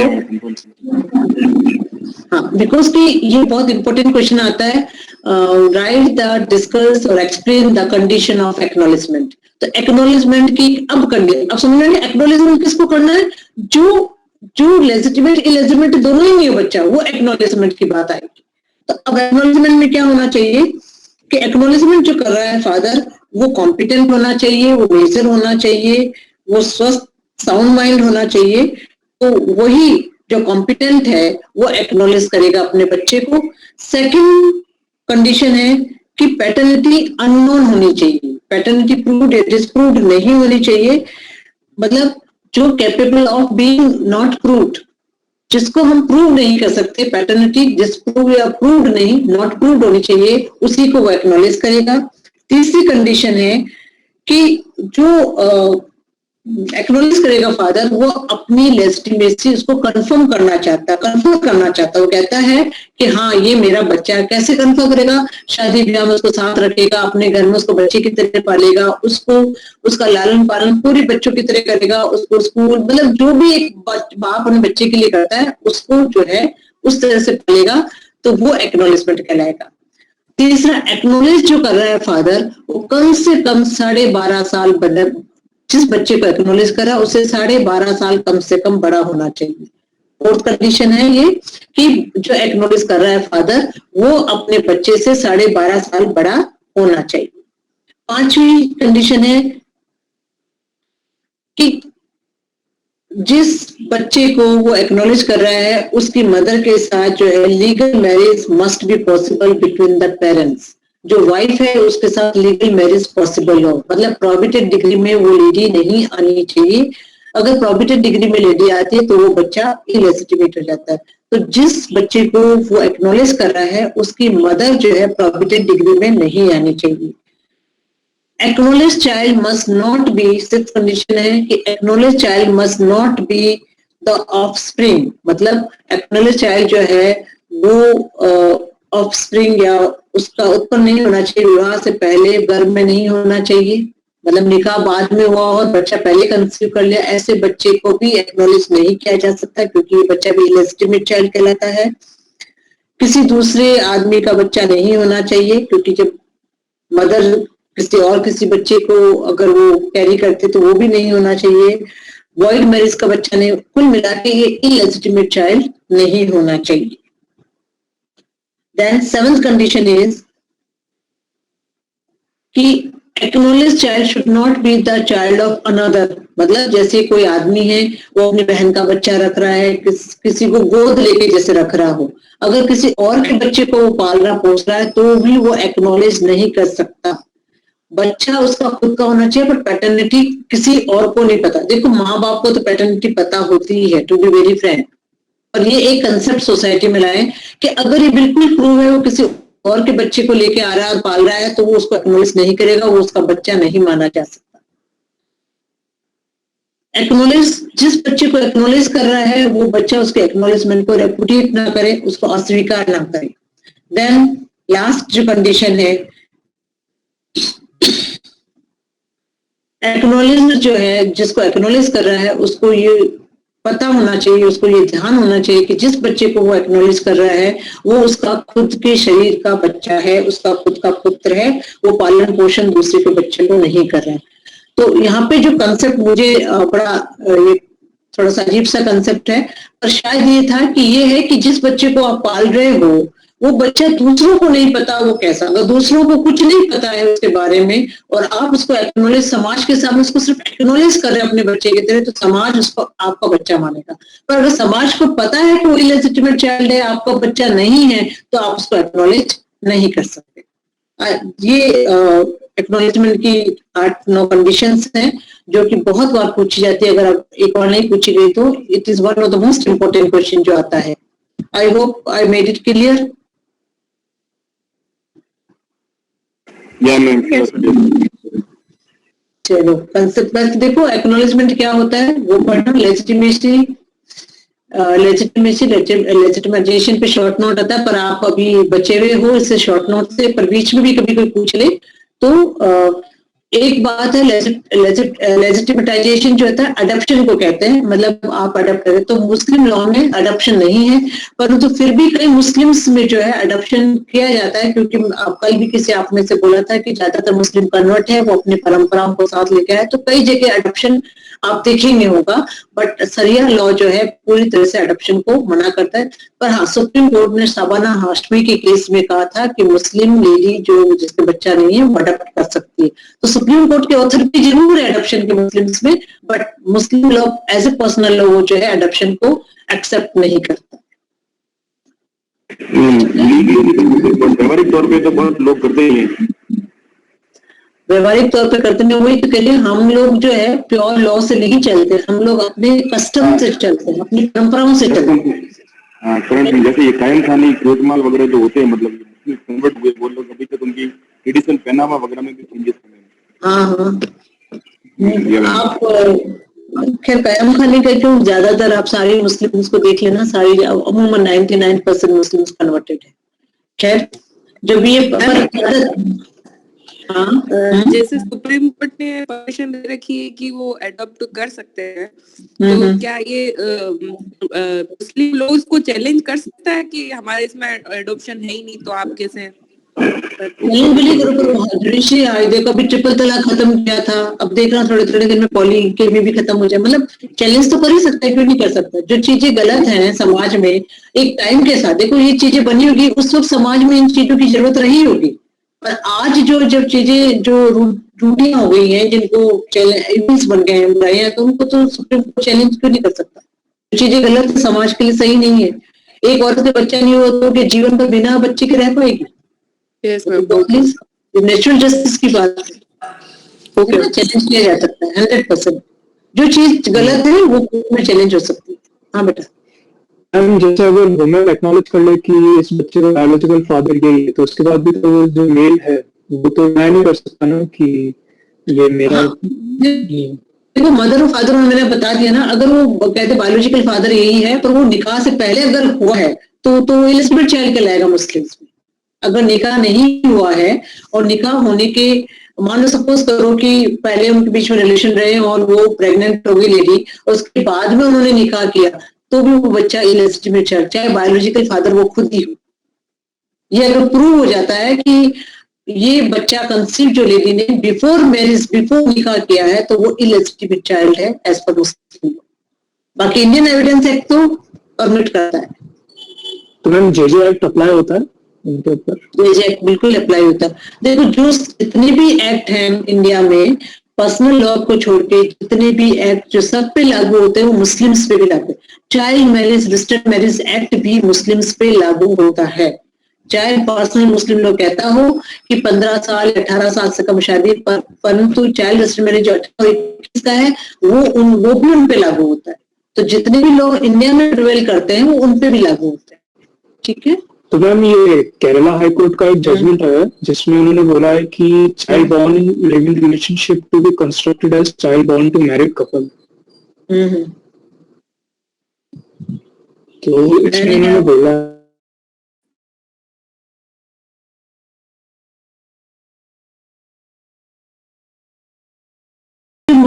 हाँ, बिकॉज कि ये बहुत इंपॉर्टेंट क्वेश्चन आता है। राइट द डिस्कस और explain the condition of acknowledgement. तो एक्नॉलेजमेंट की अब समझ में एक्नॉलेजमेंट किसको करना है? जो लेजिटिमेट इलेजिटिमेट दोनों ही नहीं है बच्चा, वो एक्नॉलेजमेंट की बात आएगी। तो अब एक्नॉलेजमेंट में क्या होना चाहिए कि एक्नॉलेजमेंट जो कर रहा है फादर, वो कॉम्पिटेंट होना चाहिए, वो मेजर होना चाहिए, वो स्वस्थ साउंड माइंड होना चाहिए। तो वही जो कॉम्पिटेंट है वो एक्नॉलेज करेगा अपने बच्चे को। सेकंड कंडीशन है कि पैटर्निटी अननोन होनी चाहिए, पैटर्निटी प्रूव्ड या डिसप्रूव्ड नहीं होनी चाहिए। मतलब जो capable of being not proved, जिसको हम प्रूव नहीं कर सकते, पैटर्निटी डिसप्रूव या प्रूव्ड नहीं, नॉट प्रूव्ड होनी चाहिए, उसी को वो एक्नॉलेज करेगा। तीसरी कंडीशन है कि जो एक्नॉलेज करेगा फादर, वो अपनी लेजिटिमेसी उसको कंफर्म करना चाहता है। वो कहता है कि हाँ ये मेरा बच्चा है। कैसे कंफर्म करेगा? शादी ब्याह में उसको साथ रखेगा, अपने घर में उसको बच्चे की तरह पालेगा, उसको उसका लालन पालन पूरे बच्चों की तरह करेगा, उसको स्कूल, मतलब जो भी एक बाप अपने बच्चे के लिए करता है उसको जो है उस तरह से पालेगा, तो वो एक्नॉलेजमेंट कहलाएगा। तीसरा, एक्नॉलेज जो कर रहा है फादर, वो कम से कम 12.5 साल, जिस बच्चे को एक्नॉलेज करा उसे 12.5 साल कम से कम बड़ा होना चाहिए। फोर्थ कंडीशन है ये कि जो एक्नॉलेज कर रहा है फादर, वो अपने बच्चे से 12.5 साल बड़ा होना चाहिए। पांचवी कंडीशन है कि जिस बच्चे को वो एक्नॉलेज कर रहा है उसकी मदर के साथ जो है legal marriage must be possible between the parents. जो वाइफ है उसके साथ लीगल मैरिज पॉसिबल हो, मतलब प्रोहिबिटेड डिग्री में वो लेडी नहीं आनी चाहिए। अगर प्रोहिबिटेड डिग्री में लेडी आती है तो वो बच्चा इलेजिटिमेट हो जाता है। तो जिस बच्चे को वो एक्नॉलेज कर रहा है उसकी मदर जो है प्रोहिबिटेड डिग्री में नहीं आनी चाहिए। Acknowledge child must not be, sixth condition है कि acknowledge child must not be the offspring. मतलब एक्नॉलेज चाइल्ड जो है वो ऑफस्प्रिंग या उसका उत्पन्न नहीं होना चाहिए, विवाह से पहले गर्भ में नहीं होना चाहिए, मतलब निकाह बाद में हुआ और बच्चा पहले कंसीव कर लिया, ऐसे बच्चे को भी एक्नॉलेज नहीं किया जा सकता, क्योंकि ये बच्चा भी इलेजिटिमेट चाइल्ड कहलाता है। किसी दूसरे आदमी का बच्चा नहीं होना चाहिए, क्योंकि जब मदर किसी बच्चे को अगर वो कैरी करते तो वो भी नहीं होना चाहिए। वॉइड मैरिज का बच्चा नहीं, कुल मिला के ये इलेजिटिमेट चाइल्ड नहीं होना चाहिए। Then seventh condition is कि acknowledged child should not be the child of another। मतलब जैसे कोई आदमी है वो अपनी बहन का बच्चा रख रहा है, किसी को गोद लेके जैसे रख रहा हो, अगर किसी और के बच्चे को वो पाल रहा पोस रहा है तो भी वो एक्नॉलेज नहीं कर सकता। बच्चा उसका खुद का होना चाहिए, पर पैटर्निटी किसी और को नहीं पता। देखो माँ बाप को तो पैटर्निटी पता होती ही है, टू बी वेरी फ्रैंक। और ये एक कंसेप्ट सोसाइटी में लाए कि अगर ये बिल्कुल प्रूव है वो किसी और के बच्चे को लेके आ रहा है और पाल रहा है तो वो उसको एक्नॉलेज नहीं करेगा, वो उसका बच्चा नहीं माना जा सकता। एक्नॉलेज, जिस बच्चे को एक्नॉलेज कर रहा है वो बच्चा उसके एक्नॉलेजमेंट को रेपुडिएट ना करे, उसको अस्वीकार ना करे। देन लास्ट जो कंडीशन है एक्नॉलेज जो है, जिसको एक्नॉलेज कर रहा है उसको ये पता होना चाहिए, उसको ये ध्यान होना चाहिए कि जिस बच्चे को वो एक्नॉलेज कर रहा है वो उसका खुद के शरीर का बच्चा है, उसका खुद का पुत्र है, वो पालन पोषण दूसरे के बच्चे को नहीं कर रहा है। तो यहाँ पे जो कंसेप्ट मुझे बड़ा ये थोड़ा सा अजीब सा कंसेप्ट है, पर शायद ये था कि ये है कि जिस बच्चे को आप पाल रहे हो वो बच्चा दूसरों को नहीं पता वो कैसा, अगर दूसरों को कुछ नहीं पता है उसके बारे में और आप उसको एक्नॉलेज समाज के सामने उसको सिर्फ एक्नॉलेज कर रहे हैं अपने बच्चे की तरह, तो समाज उसको आपका बच्चा मानेगा। पर अगर समाज को पता है कि वो इलेजिटिमेट चाइल्ड है, आपका बच्चा नहीं है, तो आप उसको एक्नॉलेज नहीं कर सकते। ये एक्नॉलेजमेंट की 8-9 कंडीशंस हैं जो कि बहुत बार पूछी जाती है, अगर आप एक बार नहीं पूछी गई तो it is one of the most important question जो आता है। I hope I made it clear. या मैम चलो कंसेप्ट बस देखो, एक्नॉलेजमेंट क्या होता है वो पढ़ना। लेजिटिमेशन पे शॉर्ट नोट आता है, पर आप अभी बचे हुए हो इससे शॉर्ट नोट से, पर बीच में भी कभी कोई पूछ ले तो एक बात है, लेजिटिमेटाइजेशन जो होता है अडॉप्शन को कहते हैं, मतलब आप अडॉप्ट करें। तो मुस्लिम लॉ में अडॉप्शन नहीं है, परंतु तो फिर भी कई मुस्लिम्स में जो है अडॉप्शन किया जाता है, क्योंकि आप कल भी किसी आप में से बोला था कि ज्यादातर मुस्लिम कन्वर्ट है, वो अपनी परंपराओं को साथ लेके आए, तो कई जगह अडॉप्शन आप देखेंगे होगा, बट सरिया लॉ जो है पूरी तरह से अडॉप्शन को मना करता है। पर हाँ, सुप्रीम कोर्ट ने शबाना हाशमी के केस में कहा था कि मुस्लिम लेडी जो जिसके बच्चा नहीं है वो अडॉप्ट कर सकती है। तो सुप्रीम कोर्ट के ऑथोरिटी जरूर है अडॉप्शन के मुस्लिम्स में, but Muslim law as a personal law वो जो है अडॉप्शन को एक्सेप्ट नहीं करता। व्यवहारिक तौर पे तो बहुत लोग करते ही हैं। व्यवहारिक तौर पर करते हैं, वही तो कह रही हूं, हम लोग जो है प्योर लॉ से नहीं चलते, हम लोग अपने कस्टम से चलते हैं, अपनी परंपराओं से चलते हैं। हाँ, करंट जैसे ये कायम खानी गोदमाल वगैरह जो होते हैं, मतलब कन्वर्ट हुए वो लोग अभी तक उनकी ट्रेडिशनल पहनावा वगैरह में भी चेंजेस हुए हैं। हाँ हाँ, आप खैर कायम खाने का क्यों, ज्यादातर आप सारे मुस्लिम्स को देख लेना, सारी अमूमन 99% मुस्लिम्स कन्वर्टेड है। खैर जो भी ये जैसे सुप्रीम कोर्ट ने परमिशन दे रखी है कि वो अडॉप्ट कर सकते हैं, तो क्या ये मुस्लिम लोग उसको चैलेंज कर सकता है कि हमारे इसमें अडॉप्शन है ही नहीं, तो आप कैसे? जुडिशरी देखो, अभी ट्रिपल तलाक खत्म किया था, अब देख रहा थोड़े थोड़े दिन में पॉली के भी खत्म हो जाए, मतलब चैलेंज तो कर ही सकता है, क्यों नहीं कर सकता। जो चीजें गलत हैं समाज में एक टाइम के साथ, देखो ये चीजें बनी होगी उस वक्त समाज में इन चीजों की जरूरत रही होगी, पर आज जो जब चीजें जो रूढ़ियां हो गई हैं, जिनको चैलेंज बन गए हैं बुराइयां, तो उनको तो सुप्रीम कोर्ट चैलेंज क्यों नहीं कर सकता। जो चीजें गलत है समाज के लिए सही नहीं है। एक औरत का बच्चा नहीं हुआ तो उसके जीवन पर बिना बच्चे के रह पाएगी? नेचुरल जस्टिस की बात है, ओके, चैलेंज किया जा सकता है 100%। जो चीज गलत है वो में चैलेंज हो सकती है। हाँ बेटा, मैम जैसे अगर वुमेन एक्नॉलेज कर ले कि इस बच्चे का बायोलॉजिकल फादर यही है, तो उसके बाद भी तो जो मेल है वो तो मैं नहीं कर सकता ना कि ये मेरा। देखो मदर और फादर मैंने बता दिया ना, अगर वो कहते बायोलॉजिकल फादर यही है, पर वो निकाह से पहले अगर हुआ है तो इलिजिबल चाइल्ड कहलाएगा मुस्लिम्स में। अगर निकाह नहीं हुआ है और निकाह होने के, मान लो सपोज करो कि पहले उनके बीच में रिलेशन रहे और वो प्रेग्नेंट हो गई लेडी और उसके बाद में उन्होंने निकाह किया, तो भी वो बच्चा इलिजिटिमेट चाइल्ड, चाहे बायोलॉजिकल फादर वो खुद ही हो। ये अगर प्रूव हो जाता है कि ये बच्चा कंसीव जो लेडी ने बिफोर मैरिज, बिफोर निकाह किया है, तो वो इलिजिटिमेट चाइल्ड है एज पर मुस्लिम। बाकी इंडियन एविडेंस एक्ट तो परमिट करता है। तो मैम जेजे एक्ट अप्लाई होता है उनके ऊपर? जेजे एक्ट बिल्कुल अप्लाई होता है। देखो जो जितने भी एक्ट हैं इंडिया में, पर्सनल लॉ को छोड़ के जितने भी एक्ट जो सब पे लागू होते हैं वो मुस्लिम्स पे भी लागू है। Child marriage registered marriage act भी मुस्लिम्स पे लागू होता है, चाहे पर्सनल मुस्लिम लोग कहता हो कि 15 साल 18 साल से कम शादी, परंतु चाइल्ड रजिस्टर्ड मैरिज जो 18-21 का है वो भी उन पे लागू होता है। तो जितने भी लोग इंडिया में ट्रेवल करते हैं वो उन पे भी लागू होता है। ठीक है, तो मैम ये केरला हाई कोर्ट का एक जजमेंट है जिसमें उन्होंने बोला है कि child born in living relationship to be constructed as child born to married couple. तो इसमें उन्होंने बोला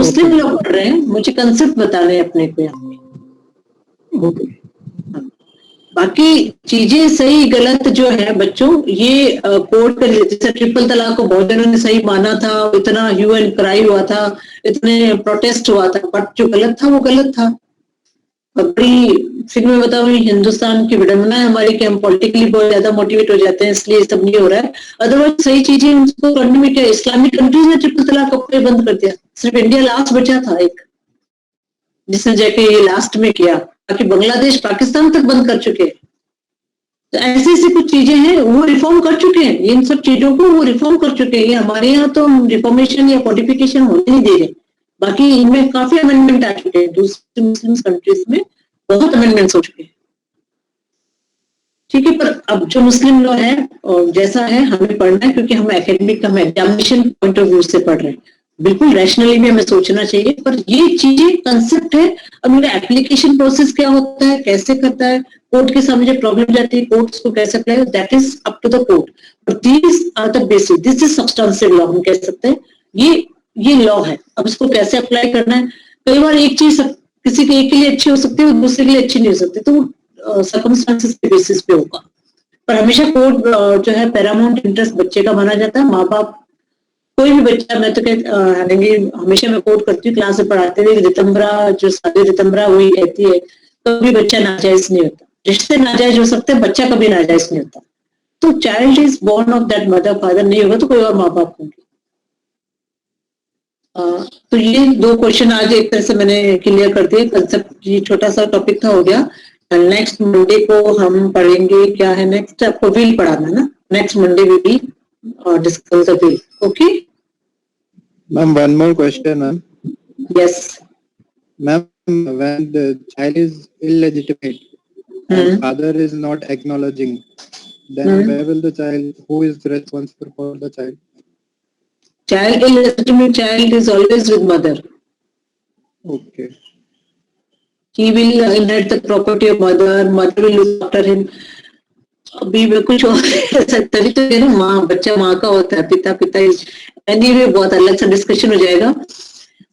मुस्लिम लोग पढ़ रहे हैं, मुझे कंसेप्ट बताने हैं अपने को यहाँ पे। ओके। बाकी चीजें सही गलत जो है बच्चों, ये कोर्ट कर, जैसे ट्रिपल तलाक को बहुत जनों ने सही माना था, इतना ह्यू एंड क्राई हुआ था, इतने प्रोटेस्ट हुआ था, बट जो गलत था वो गलत था। बड़ी फिर मैं बताऊँ, हिंदुस्तान की विडंबना है हमारी कि हम पॉलिटिकली बहुत ज्यादा मोटिवेट हो जाते हैं, इसलिए सब नहीं हो रहा है। अदरवाइज सही चीजें उनको करने में क्या, इस्लामिक कंट्रीज ने ट्रिपल तलाक कब बंद कर दिया, सिर्फ इंडिया लास्ट बचा था एक जिसने जाके ये लास्ट में किया, बाकी बांग्लादेश पाकिस्तान तक बंद कर चुके हैं। तो ऐसी ऐसी कुछ चीजें हैं वो रिफॉर्म कर चुके हैं, इन सब चीजों को वो रिफॉर्म कर चुके हैं। ये हमारे यहाँ तो रिफॉर्मेशन या कॉडिफिकेशन होने नहीं दे रहे, बाकी इनमें काफी अमेंडमेंट आ चुके हैं, दूसरी मुस्लिम कंट्रीज में बहुत अमेंडमेंट्स हो चुके हैं। ठीक है, पर अब जो मुस्लिम लॉ है और जैसा है हमें पढ़ना है, क्योंकि हम एकेडमिक, हम एग्जामिनेशन पॉइंट ऑफ व्यू से पढ़ रहे हैं, बिल्कुल रैशनली भी हमें सोचना चाहिए, पर ये चीजें कंसेप्ट है। अब मेरा एप्लीकेशन प्रोसेस क्या होता है, कैसे करता है, कोर्ट के सामने जब प्रॉब्लम जाती है कोर्ट को कैसे apply, that is up to the court, but these are the basic, this is substantial law हम कह सकते हैं, ये लॉ है। अब इसको कैसे अप्लाई करना है, कई बार एक चीज किसी के एक के लिए अच्छी हो सकती है, दूसरे के लिए अच्छी नहीं हो सकती, तो सर्कमस्टेंसेस के बेसिस पे होगा। पर हमेशा कोर्ट जो है पैरामाउंट इंटरेस्ट बच्चे का माना जाता है। माँ बाप, कोई भी बच्चा, मैं तो हमेशा मैं कोट करती हूँ क्लास में पढ़ाते हुए, रितंबरा जो सादी रितंबरा वही कहती है, कभी बच्चा नाजायज नहीं होता, रिश्ते नाजायज हो सकते हैं, बच्चा कभी नाजायज नहीं होता। तो child is born of that mother, father नहीं होगा तो कोई और माँ बाप होंगे। तो ये दो क्वेश्चन आज एक तरह से मैंने क्लियर कर दिए, कंसेप्ट ये छोटा सा टॉपिक था, हो गया। नेक्स्ट मंडे को हम पढ़ेंगे, क्या है नेक्स्ट, आपको विल पढ़ाना है ना, next Monday we will discuss the will, okay. Ma'am, one more question, ma'am. Yes. Ma'am, when the child is illegitimate and father is not acknowledging, then where will the child, who is responsible for the child? Child, illegitimate child is always with mother. Okay. He will inherit the property of mother, mother will look after him. अभी मैं कुछ और तभी तो है ना, माँ बच्चा माँ का होता है, पिता पिता भी बहुत अलग सा डिस्कशन हो जाएगा।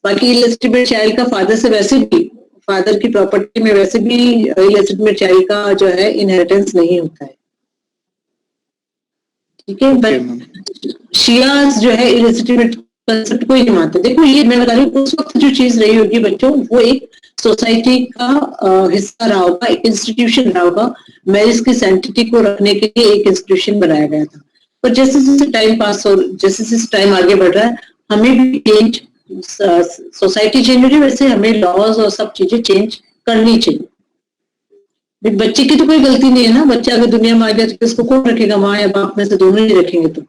बाकी इलेजिटिमेट चाइल्ड का फादर से वैसे भी, फादर की प्रॉपर्टी में वैसे भी इलेजिटिमेट चाइल्ड का जो है इनहेरिटेंस नहीं होता है, ठीक है। बट शियाज जो है इलेजिटिमेट कंसेप्ट को ही नहीं मानते। देखो ये मैं बता रही हूँ, उस वक्त जो चीज रही होगी बच्चों, वो एक सोसाइटी का हिस्सा रहा होगा, एक इंस्टीट्यूशन रहा होगा, मैरिज की सैंक्टिटी को रखने के लिए एक इंस्टीट्यूशन बनाया गया था। पर जैसे जैसे टाइम पास हो, जैसे जैसे टाइम आगे बढ़ रहा है, हमें भी चेंज, सोसाइटी चेंज हो रही है, वैसे हमें लॉज और सब चीजें चेंज करनी चाहिए। बच्चे की तो कोई गलती नहीं है ना, बच्चा अगर दुनिया में आ गया तो इसको कौन रखेगा, माँ या बाप में से दोनों ही रखेंगे। तो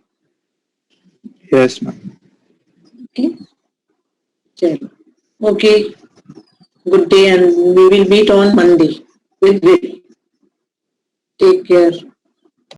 Yes, ma'am. Okay. चलो, okay. Good day, and we will meet on Monday with Will. Take care.